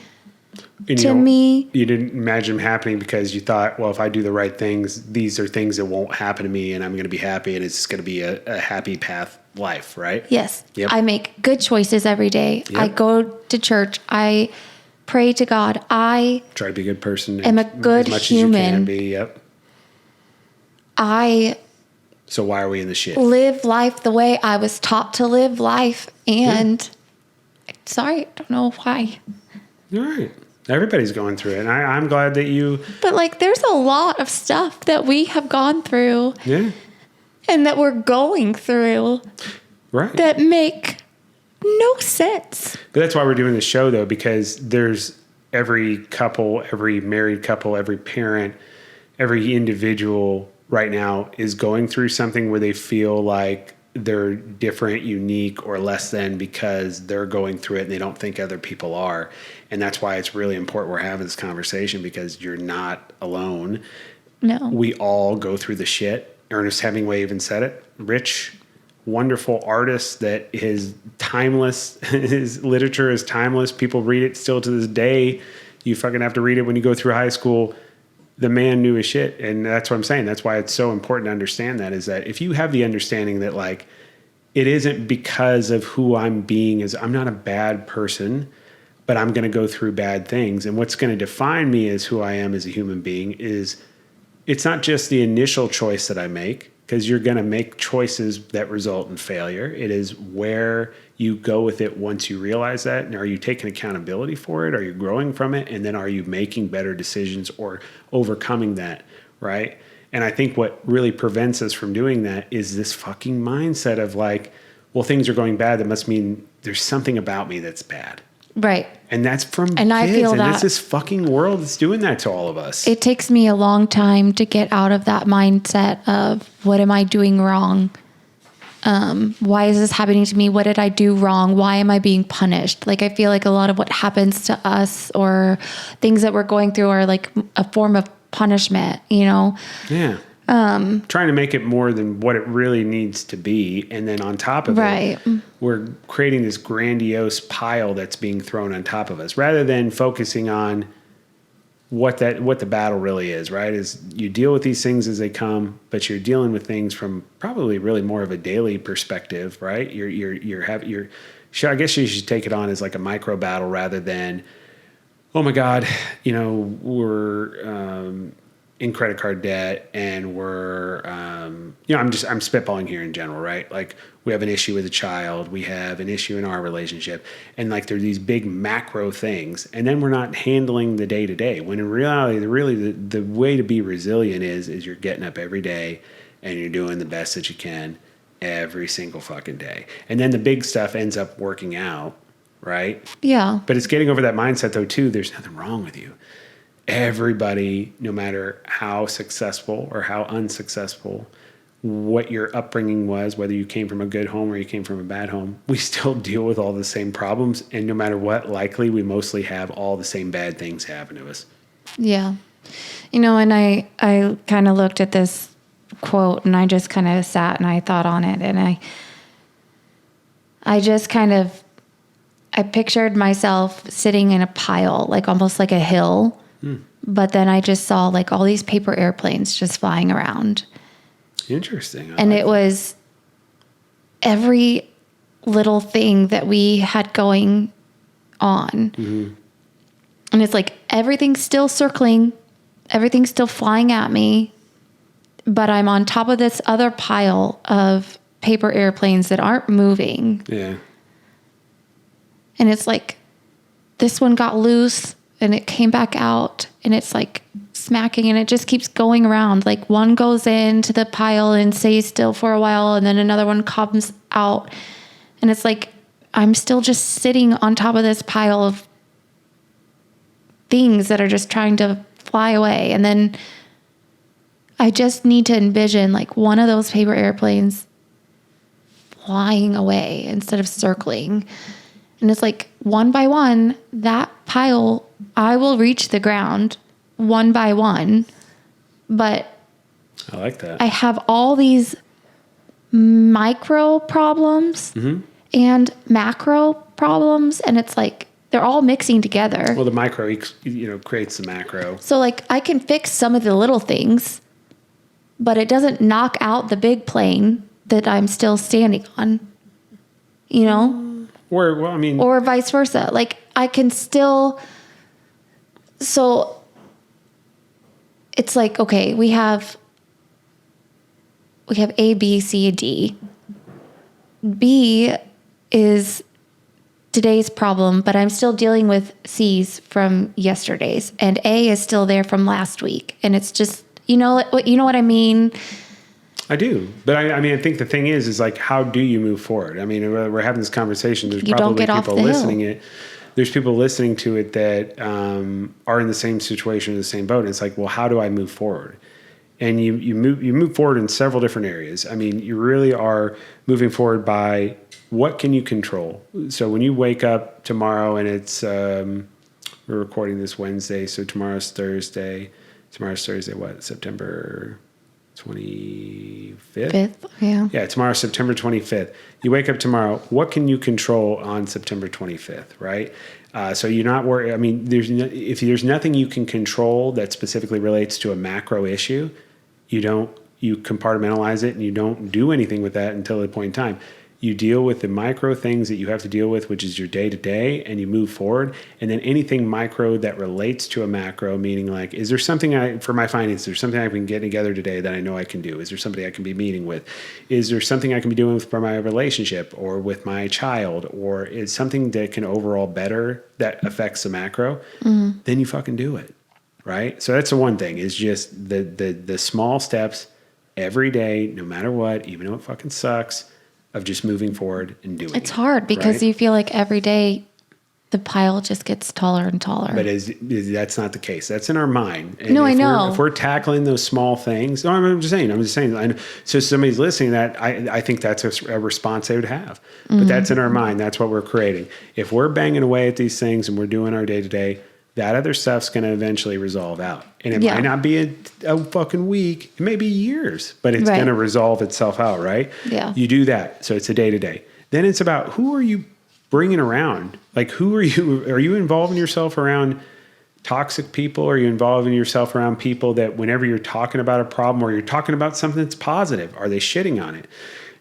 to me. You didn't imagine them happening because you thought, well, if I do the right things, these are things that won't happen to me and I'm going to be happy and it's going to be a happy path life, right? Yes. Yep. I make good choices every day. Yep. I go to church. I pray to God. I try to be a good person. I'm a good as much human. As you can be. Yep. So why are we in the shit? Live life the way I was taught to live life. And sorry, I don't know why. All right. Everybody's going through it. And I'm glad that you... But like, there's a lot of stuff that we have gone through. Yeah. And that we're going through. Right. That make no sense. But that's why we're doing this show, though, because there's every couple, every married couple, every parent, every individual right now is going through something where they feel like they're different, unique, or less than because they're going through it and they don't think other people are. And that's why it's really important we're having this conversation because you're not alone. No. We all go through the shit. Ernest Hemingway even said it. Rich, wonderful artist that is timeless. His literature is timeless. People read it still to this day. You fucking have to read it when you go through high school. The man knew his shit. And that's what I'm saying. That's why it's so important to understand that is that if you have the understanding that like, it isn't because of who I'm being as I'm not a bad person, but I'm going to go through bad things. And what's going to define me as who I am as a human being is it's not just the initial choice that I make, because you're going to make choices that result in failure. It is where you go with it once you realize that. And are you taking accountability for it? Are you growing from it? And then are you making better decisions or overcoming that, right? And I think what really prevents us from doing that is this fucking mindset of like, well, things are going bad. That must mean there's something about me that's bad. Right. And that's from and kids. I feel and that that's this fucking world that's doing that to all of us. It takes me a long time to get out of that mindset of what am I doing wrong? Why is this happening to me? What did I do wrong? Why am I being punished? Like, I feel like a lot of what happens to us or things that we're going through are like a form of punishment, you know? Yeah. Trying to make it more than what it really needs to be. And then on top of it, we're creating this grandiose pile that's being thrown on top of us rather than focusing on what the battle really is, right? Is you deal with these things as they come, but you're dealing with things from probably really more of a daily perspective, right? I guess you should take it on as like a micro battle rather than, oh my God, we're in credit card debt and we're, I'm spitballing here in general, right? Like we have an issue with a child, we have an issue in our relationship, and like there's these big macro things, and then we're not handling the day to day. When in reality, the way to be resilient is you're getting up every day and you're doing the best that you can every single fucking day. And then the big stuff ends up working out, right? Yeah. But it's getting over that mindset though too. There's nothing wrong with you. Everybody, no matter how successful or how unsuccessful, what your upbringing was, whether you came from a good home or you came from a bad home, we still deal with all the same problems. And no matter what, likely we mostly have all the same bad things happen to us. Yeah. And I kind of looked at this quote and I just kind of sat and I thought on it. And I just I pictured myself sitting in a pile, like almost like a hill. But then I just saw like all these paper airplanes just flying around. Interesting. And it was every little thing that we had going on. Mm-hmm. And it's like everything's still circling, everything's still flying at me, but I'm on top of this other pile of paper airplanes that aren't moving. Yeah. And it's like this one got loose and it came back out and it's like smacking and it just keeps going around. Like one goes into the pile and stays still for a while and then another one comes out. And it's like, I'm still just sitting on top of this pile of things that are just trying to fly away. And then I just need to envision like one of those paper airplanes flying away instead of circling. And it's like one by one, that pile, I will reach the ground one by one. But I like that. I have all these micro problems and macro problems. And it's like they're all mixing together. Well, the micro, creates the macro. So like I can fix some of the little things, but it doesn't knock out the big plane that I'm still standing on, Or vice versa. Like I can still, so it's like, okay, we have A, B, C, D. B is today's problem, but I'm still dealing with C's from yesterday's, and A is still there from last week. And it's just, you know what I mean? I do. But I think the thing is like, how do you move forward? I mean, we're having this conversation. There's probably people listening it. There's people listening to it that are in the same situation, in the same boat. And it's like, well, how do I move forward? And you move forward in several different areas. I mean, you really are moving forward by what can you control? So when you wake up tomorrow and it's, we're recording this Wednesday. So tomorrow's Thursday. Tomorrow's Thursday, what? September 25th? 5th, yeah. Yeah, tomorrow's September 25th. You wake up tomorrow, what can you control on September 25th, right? So you're not worried. I mean, if there's nothing you can control that specifically relates to a macro issue, you compartmentalize it and you don't do anything with that until a point in time. You deal with the micro things that you have to deal with, which is your day to day, and you move forward. And then anything micro that relates to a macro, meaning like, is there something for my finances, there's something I can get together today that I know I can do? Is there somebody I can be meeting with? Is there something I can be doing for my relationship or with my child? Or is something that can overall better that affects the macro? Mm-hmm. Then you fucking do it, right? So that's the one thing is just the small steps every day, no matter what, even though it fucking sucks, of just moving forward and doing it. It's hard because right? you feel like every day the pile just gets taller and taller. But that's not the case. That's in our mind. And No, I know. If we're tackling those small things, no, I'm just saying. So somebody's listening to that, I think that's a response they would have. But that's in our mind. That's what we're creating. If we're banging away at these things and we're doing our day-to-day, that other stuff's going to eventually resolve out. And it might not be a fucking week. It may be years, but it's going to resolve itself out, right? Yeah. You do that. So it's a day-to-day. Then it's about who are you bringing around? Like, who are you involving yourself around toxic people? Are you involving yourself around people that whenever you're talking about a problem or you're talking about something that's positive, are they shitting on it?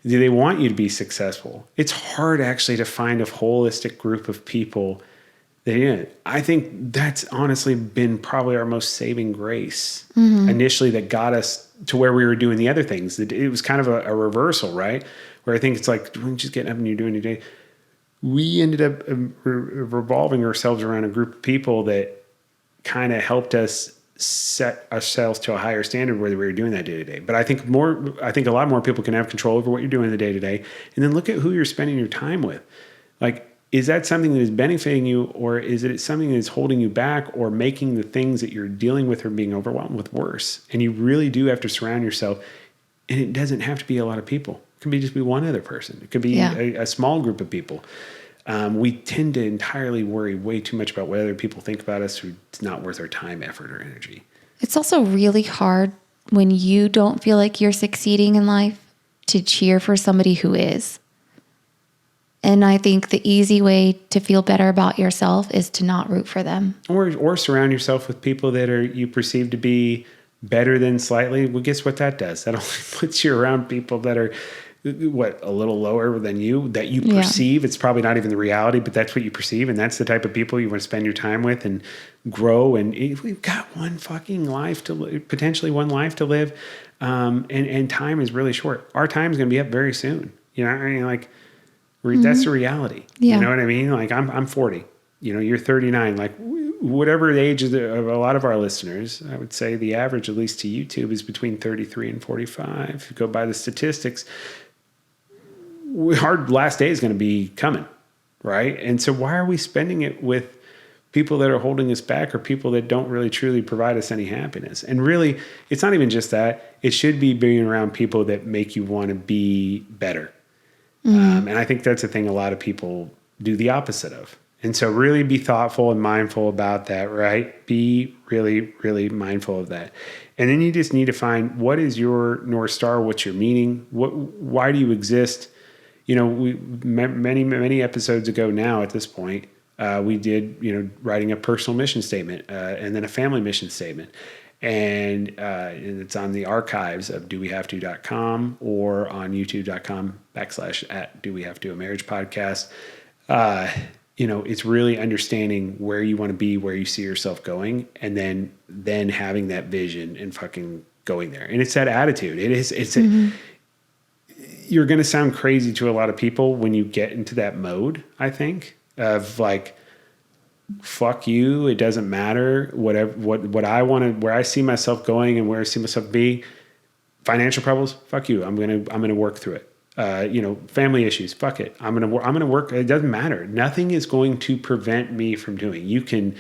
Do they want you to be successful? It's hard actually to find a holistic group of people. I think that's honestly been probably our most saving grace initially that got us to where we were doing the other things. It was kind of a reversal, right? Where I think it's like, when you're just getting up and you're doing your day. We ended up revolving ourselves around a group of people that kind of helped us set ourselves to a higher standard where we were doing that day to day. But I think a lot more people can have control over what you're doing the day to day, and then look at who you're spending your time with. Like, is that something that is benefiting you, or is it something that is holding you back or making the things that you're dealing with or being overwhelmed with worse? And you really do have to surround yourself. And it doesn't have to be a lot of people. It could just be one other person. It could be a small group of people. We tend to entirely worry way too much about what other people think about us. It's not worth our time, effort, or energy. It's also really hard when you don't feel like you're succeeding in life to cheer for somebody who is. And I think the easy way to feel better about yourself is to not root for them. Or surround yourself with people that you perceive to be better than slightly. Well, guess what that does? That only puts you around people that are, a little lower than you, that you perceive. It's probably not even the reality, but that's what you perceive. And that's the type of people you want to spend your time with and grow. And we've got one fucking life to live, potentially one life to live. And time is really short. Our time is going to be up very soon. You know what I mean? Like, that's the reality. Yeah. You know what I mean? Like, I'm 40, you're 39, like whatever the age of a lot of our listeners, I would say the average, at least to YouTube, is between 33 and 45. If you go by the statistics, our last day is going to be coming, right? And so why are we spending it with people that are holding us back or people that don't really truly provide us any happiness? And really, it's not even just that. It should be being around people that make you want to be better. And I think that's a thing a lot of people do the opposite of. And so really be thoughtful and mindful about that, right? Be really, really mindful of that. And then you just need to find, what is your North Star? What's your meaning? Why do you exist? Many episodes ago now at this point, we did, writing a personal mission statement and then a family mission statement. And it's on the archives of dowehavето.com or on youtube.com/@dowehavето, a marriage podcast. It's really understanding where you want to be, where you see yourself going, and then having that vision and fucking going there. And it's that attitude. You're going to sound crazy to a lot of people when you get into that mode, I think, of like, fuck you, it doesn't matter, whatever, what I want to, where I see myself going and where I see myself be. Financial problems, fuck you, I'm going to work through it. Family issues, fuck it, I'm going to work. It doesn't matter. Nothing is going to prevent me from doing. You can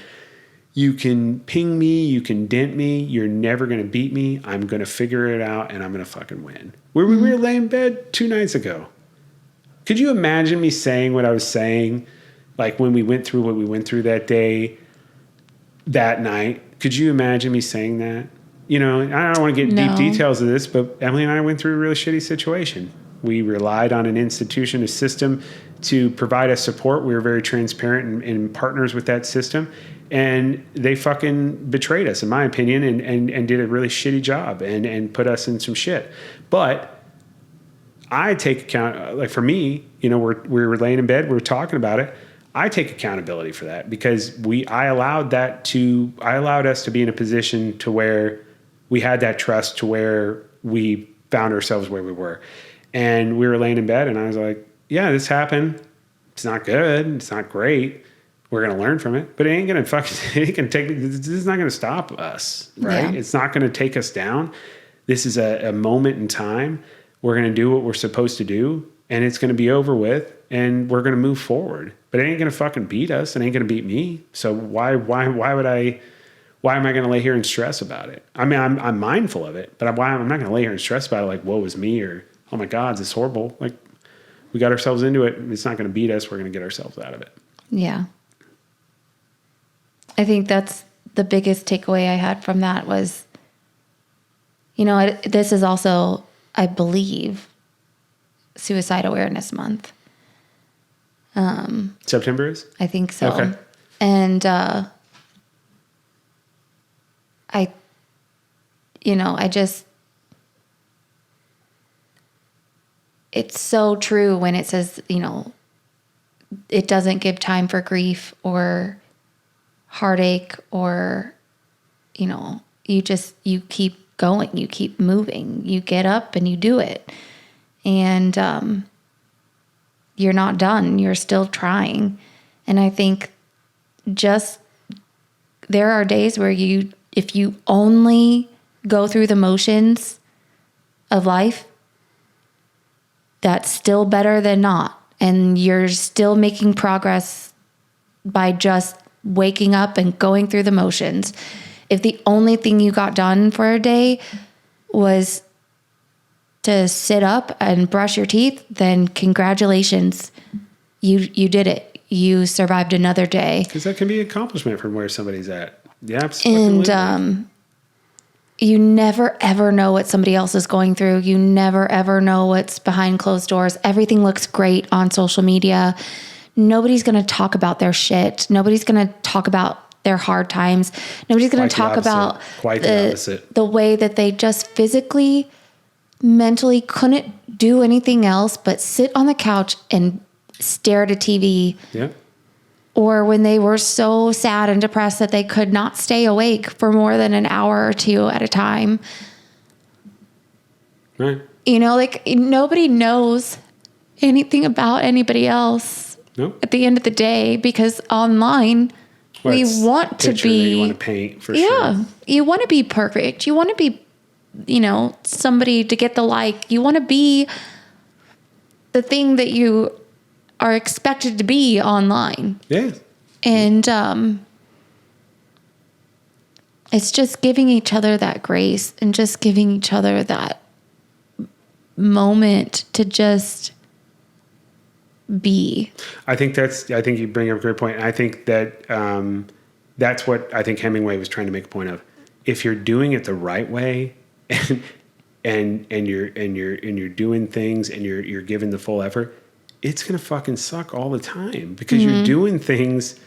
ping me, you can dent me, you're never going to beat me. I'm going to figure it out and I'm going to fucking win. We were laying in bed 2 nights ago. Could you imagine me saying what I was saying? Like when we went through what we went through that day, that night, could you imagine me saying that? I don't want to get deep details of this, but Emily and I went through a really shitty situation. We relied on an institution, a system to provide us support. We were very transparent and partners with that system. And they fucking betrayed us, in my opinion, and did a really shitty job and put us in some shit. But I take account, like for me, we were laying in bed, we were talking about it. I take accountability for that because I allowed us to be in a position to where we had that trust, to where we found ourselves where we were. And we were laying in bed and I was like, yeah, this happened. It's not good. It's not great. We're going to learn from it, but this is not going to stop us, right? Yeah. It's not going to take us down. This is a moment in time. We're going to do what we're supposed to do and it's going to be over with. and we're going to move forward. But it ain't going to fucking beat us. It ain't going to beat me. So why am I going to lay here and stress about it? I mean, I'm mindful of it, but I'm not going to lay here and stress about it like, woe is me, or, oh my God, this is horrible. Like, we got ourselves into it. It's not going to beat us. We're going to get ourselves out of it. Yeah. I think that's the biggest takeaway I had from that was, this is also, I believe, Suicide Awareness Month. September is? I think so. Okay. And it's so true when it says, it doesn't give time for grief or heartache or, you keep going, you keep moving, you get up and you do it. And you're not done, you're still trying. And I think there are days where if you only go through the motions of life, that's still better than not. And you're still making progress by just waking up and going through the motions. If the only thing you got done for a day was to sit up and brush your teeth, then congratulations. You did it. You survived another day. Because that can be an accomplishment from where somebody's at. Yeah, absolutely. And you never, ever know what somebody else is going through. You never, ever know what's behind closed doors. Everything looks great on social media. Nobody's going to talk about their shit. Nobody's going to talk about their hard times. Nobody's going to talk about the way that they just physically, mentally couldn't do anything else but sit on the couch and stare at a TV. Yeah. Or when they were so sad and depressed that they could not stay awake for more than an hour or two at a time. Right. Nobody knows anything about anybody else at the end of the day, because online we want to be. You want to paint for sure. Yeah. You want to be perfect. You want to be, somebody to get the like. You want to be the thing that you are expected to be online. Yeah. And it's just giving each other that grace and just giving each other that moment to just be. I think you bring up a great point. I think that that's what I think Hemingway was trying to make a point of. If you're doing it the right way and you're doing things and you're giving the full effort, it's going to fucking suck all the time because you're doing things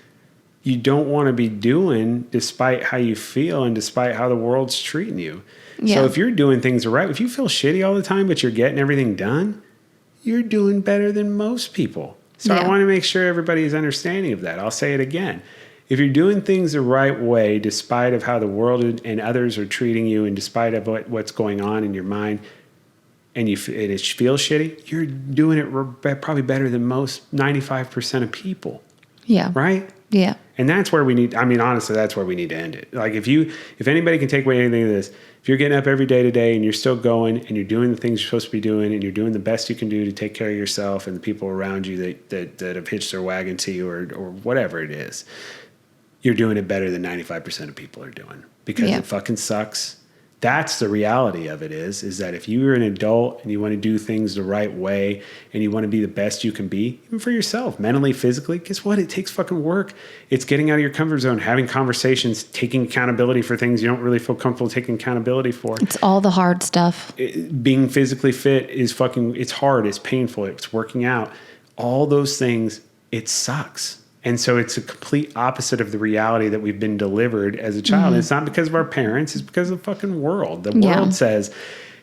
you don't want to be doing despite how you feel and despite how the world's treating you. Yeah. So if you're doing things right, if you feel shitty all the time, but you're getting everything done, you're doing better than most people. So I want to make sure everybody is understanding of that. I'll say it again. If you're doing things the right way, despite of how the world and others are treating you and despite of what's going on in your mind, and it feels shitty, you're doing it probably better than most 95% of people. Yeah. Right? Yeah. And that's where honestly, that's where we need to end it. Like if anybody can take away anything of this, if you're getting up every day today and you're still going and you're doing the things you're supposed to be doing and you're doing the best you can do to take care of yourself and the people around you that have hitched their wagon to you or whatever it is, you're doing it better than 95% of people are doing because it fucking sucks. That's the reality of it is that if you're an adult and you want to do things the right way and you want to be the best you can be, even for yourself, mentally, physically, guess what? It takes fucking work. It's getting out of your comfort zone, having conversations, taking accountability for things you don't really feel comfortable taking accountability for. It's all the hard stuff. Being physically fit is it's hard. It's painful. It's working out. All those things, it sucks. And so it's a complete opposite of the reality that we've been delivered as a child. Mm-hmm. It's not because of our parents. It's because of the fucking world. The world says,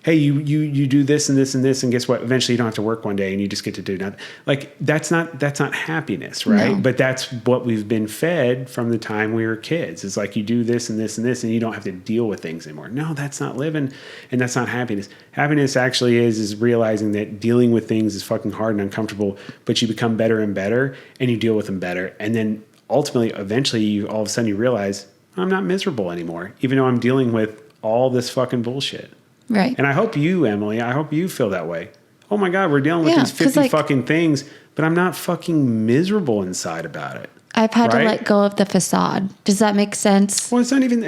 hey, you do this and this and this, and guess what? Eventually you don't have to work one day and you just get to do nothing. Like that's not happiness, right? No. But that's what we've been fed from the time we were kids. It's like you do this and this and this and you don't have to deal with things anymore. No, that's not living and that's not happiness. Happiness actually is realizing that dealing with things is fucking hard and uncomfortable, but you become better and better and you deal with them better. And then ultimately, eventually all of a sudden you realize I'm not miserable anymore, even though I'm dealing with all this fucking bullshit. Right. And I hope you, Emily, feel that way. Oh my God, we're dealing with these 50 fucking things, but I'm not fucking miserable inside about it. I've had to let go of the facade. Does that make sense? Well, it's not even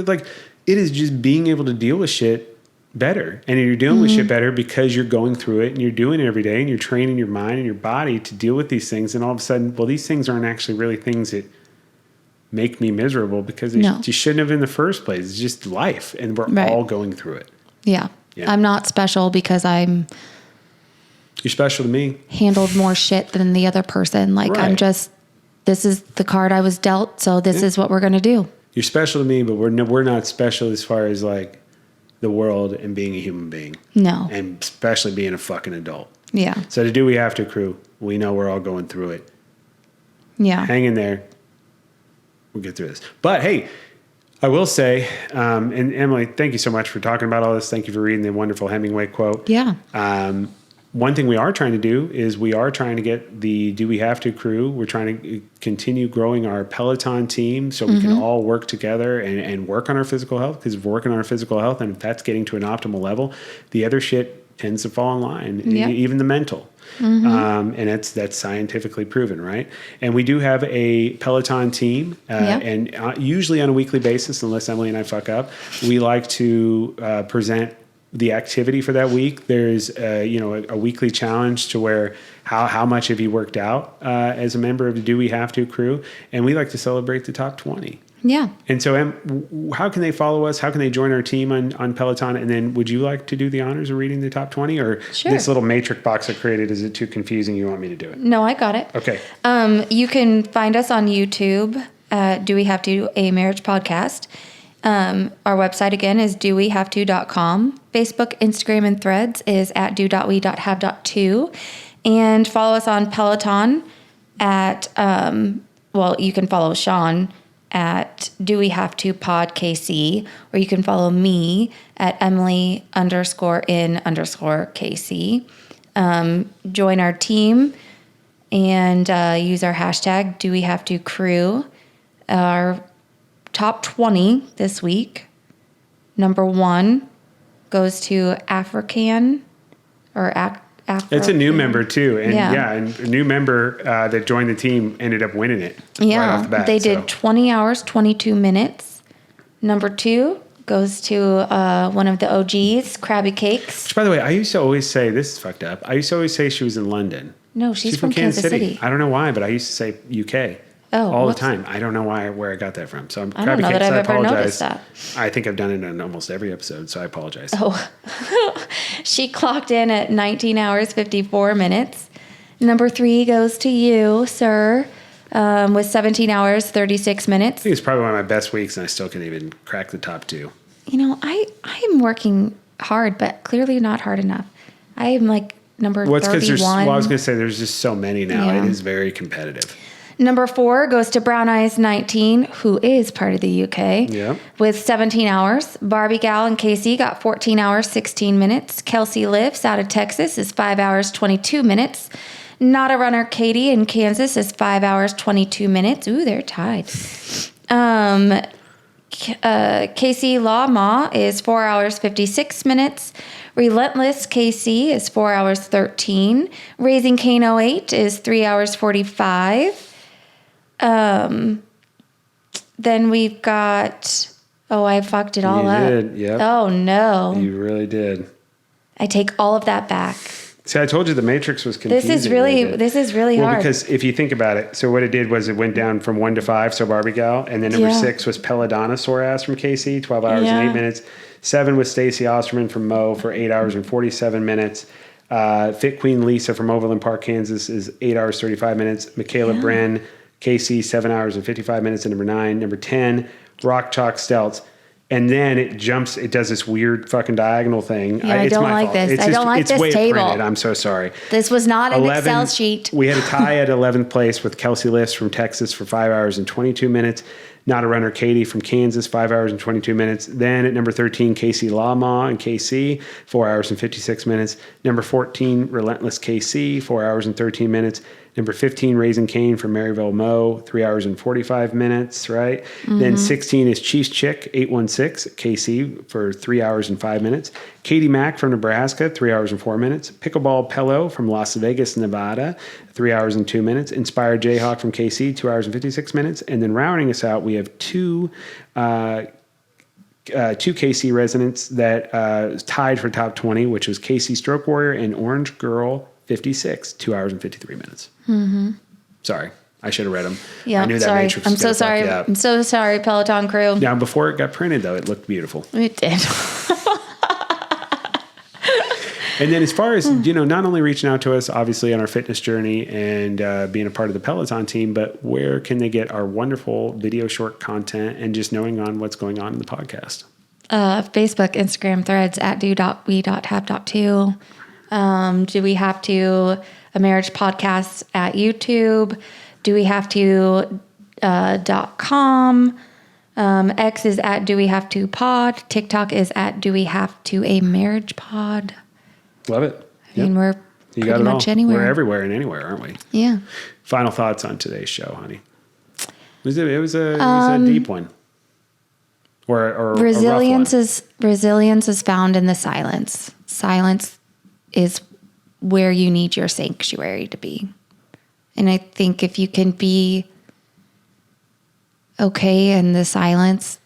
like it is just being able to deal with shit better. And you're dealing with shit better because you're going through it and you're doing it every day and you're training your mind and your body to deal with these things. And all of a sudden, well, these things aren't actually really things that make me miserable because they just shouldn't have in the first place. It's just life. And we're all going through it. Yeah. I'm not special because you're special to me. Handled more shit than the other person. Like this is the card I was dealt. So this is what we're going to do. You're special to me, but we're not special as far as like the world and being a human being. No. And especially being a fucking adult. Yeah. So to do we have to crew, we know we're all going through it. Yeah. Hang in there. We'll get through this. But hey, I will say, and Emily, thank you so much for talking about all this. Thank you for reading the wonderful Hemingway quote. Yeah. One thing we are trying to do is we are trying to get the Do We Have To crew. We're trying to continue growing our Peloton team so we can all work together and work on our physical health, because if we're working on our physical health and if that's getting to an optimal level, the other shit tends to fall in line, even the mental. And that's scientifically proven, right? And we do have a Peloton team, and usually on a weekly basis, unless Emily and I fuck up, we like to present the activity for that week. There's a weekly challenge to where how much have you worked out as a member of the Do We Have To crew, and we like to celebrate the top 20. Yeah. And so, how can they follow us? How can they join our team on Peloton? And then would you like to do the honors of reading the top 20? Or this little matrix box I created, is it too confusing? You want me to do it? No, I got it. Okay. You can find us on YouTube. Do We Have To, a marriage podcast. Our website again is dowehavto.com. Facebook, Instagram, and Threads is at do.we.have.to. And follow us on Peloton at, you can follow Sean at Do We Have To Pod KC, or you can follow me at Emily_in_KC. Join our team and use our hashtag Do We Have To Crew. Our top 20 this week. Number 1 goes to African or Afro. It's a new member too, and and a new member that joined the team ended up winning it. Right off the bat, they did 20 hours, 22 minutes. Number 2 goes to one of the OGs, Krabby Cakes. Which, by the way, I used to always say, this is fucked up. I used to always say she was in London. No, she's from Kansas City. I don't know why, but I used to say UK. All the time. I don't know where I got that from. So I don't know that I've ever noticed that. I think I've done it in almost every episode, so I apologize. Oh, she clocked in at 19 hours, 54 minutes. Number 3 goes to you, sir, with 17 hours, 36 minutes. I think it's probably one of my best weeks, and I still can't even crack the top 2. You know, I am working hard, but clearly not hard enough. I am like number 31. I was going to say, there's just so many now. Yeah. It is very competitive. Number 4 goes to Brown Eyes 19, who is part of the UK, with 17 hours. Barbie Gal and Casey got 14 hours, 16 minutes. Kelsey Lives out of Texas is 5 hours, 22 minutes. Not a Runner Katie in Kansas is 5 hours, 22 minutes. Ooh, they're tied. Casey Lama is 4 hours, 56 minutes. Relentless KC is 4 hours, 13. Raising Cane 08 is 3 hours, 45. Then we've got, I fucked it all up. You did, yep. Oh no. You really did. I take all of that back. See, I told you the Matrix was confusing. This is really hard. Because if you think about it, so what it did was it went down from 1 to 5, so Barbie Gal, and then number 6 was Pelladonna Sore Ass from KC, 12 hours and 8 minutes. 7 was Stacey Osterman from Mo for 8 hours and 47 minutes. Fit Queen Lisa from Overland Park, Kansas is 8 hours, 35 minutes. Michaela Bren, KC, 7 hours and 55 minutes at number 9. Number 10, Rock Chalk Stelz. And then it does this weird fucking diagonal thing. Yeah, I don't like this. I don't like this table. Printed. I'm so sorry. This was not an Excel sheet. We had a tie at 11th place with Kelsey Lifts from Texas for 5 hours and 22 minutes. Not a Runner Katie from Kansas, 5 hours and 22 minutes. Then at number 13, Casey Lama in KC, 4 hours and 56 minutes. Number 14, Relentless KC, 4 hours and 13 minutes. Number 15, Raising Cane from Maryville Mo, 3 hours and 45 minutes, right? Then 16 is Chiefs Chick, 816, KC, for 3 hours and 5 minutes. Katie Mack from Nebraska, 3 hours and 4 minutes. Pickleball Pello from Las Vegas, Nevada, 3 hours and 2 minutes. Inspired Jayhawk from KC, 2 hours and 56 minutes. And then rounding us out, we have two KC residents that tied for top 20, which was KC Stroke Warrior and Orange Girl 56, 2 hours and 53 minutes. Sorry, I should have read them. Yeah, I knew that sorry. Matrix was I'm so sorry. I'm so sorry, Peloton crew. Now, before it got printed, though, it looked beautiful. It did. And then as far as, not only reaching out to us, obviously, on our fitness journey and being a part of the Peloton team, but where can they get our wonderful video short content and just knowing on what's going on in the podcast? Facebook, Instagram, Threads at do.we.have.to. Do we have to a marriage podcast at YouTube? Do we have to .com? X is at do we have to pod. TikTok is at do we have to a marriage pod. Love it. I mean, we're pretty much anywhere. We're everywhere and anywhere, aren't we? Yeah. Final thoughts on today's show, honey. It was a deep one. Or resilience a resilience is found in the silence. Silence is where you need your sanctuary to be. And I think if you can be okay in the silence,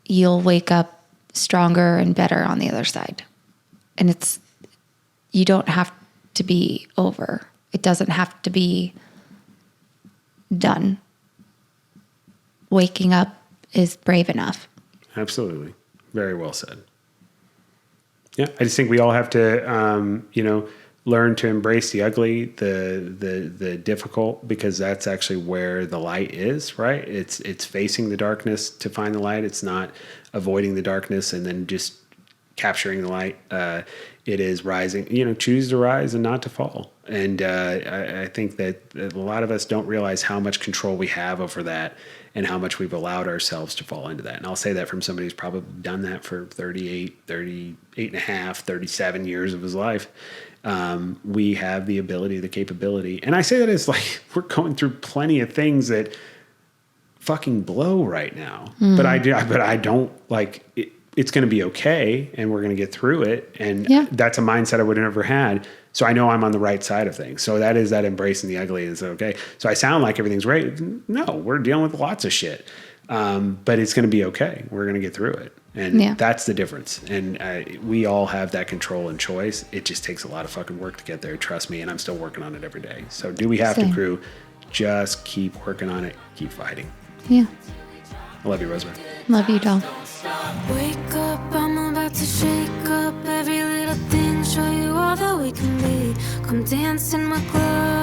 you'll wake up stronger and better on the other side. And you don't have to be over. It doesn't have to be done. Waking up is brave enough. Absolutely. Very well said. Yeah, I just think we all have to, learn to embrace the ugly, the difficult, because that's actually where the light is, right? It's facing the darkness to find the light. It's not avoiding the darkness and then just capturing the light. It is rising, choose to rise and not to fall. And I think that a lot of us don't realize how much control we have over that and how much we've allowed ourselves to fall into that. And I'll say that from somebody who's probably done that for 38 and a half, 37 years of his life. We have the ability, the capability. And I say that as like, we're going through plenty of things that fucking blow right now, but I don't like it. It's going to be okay, and we're going to get through it. And that's a mindset I would have never had. So I know I'm on the right side of things. So that is that embracing the ugly is okay. So I sound like everything's great. No, we're dealing with lots of shit. But it's going to be okay. We're going to get through it. And that's the difference. And we all have that control and choice. It just takes a lot of fucking work to get there. Trust me. And I'm still working on it every day. So do we have to, crew? Just keep working on it. Keep fighting. Yeah. I love you, Rosemary. Love you, doll. Wake up, I'm about to shake up every little thing, show you all that we can be. Come dance in my club.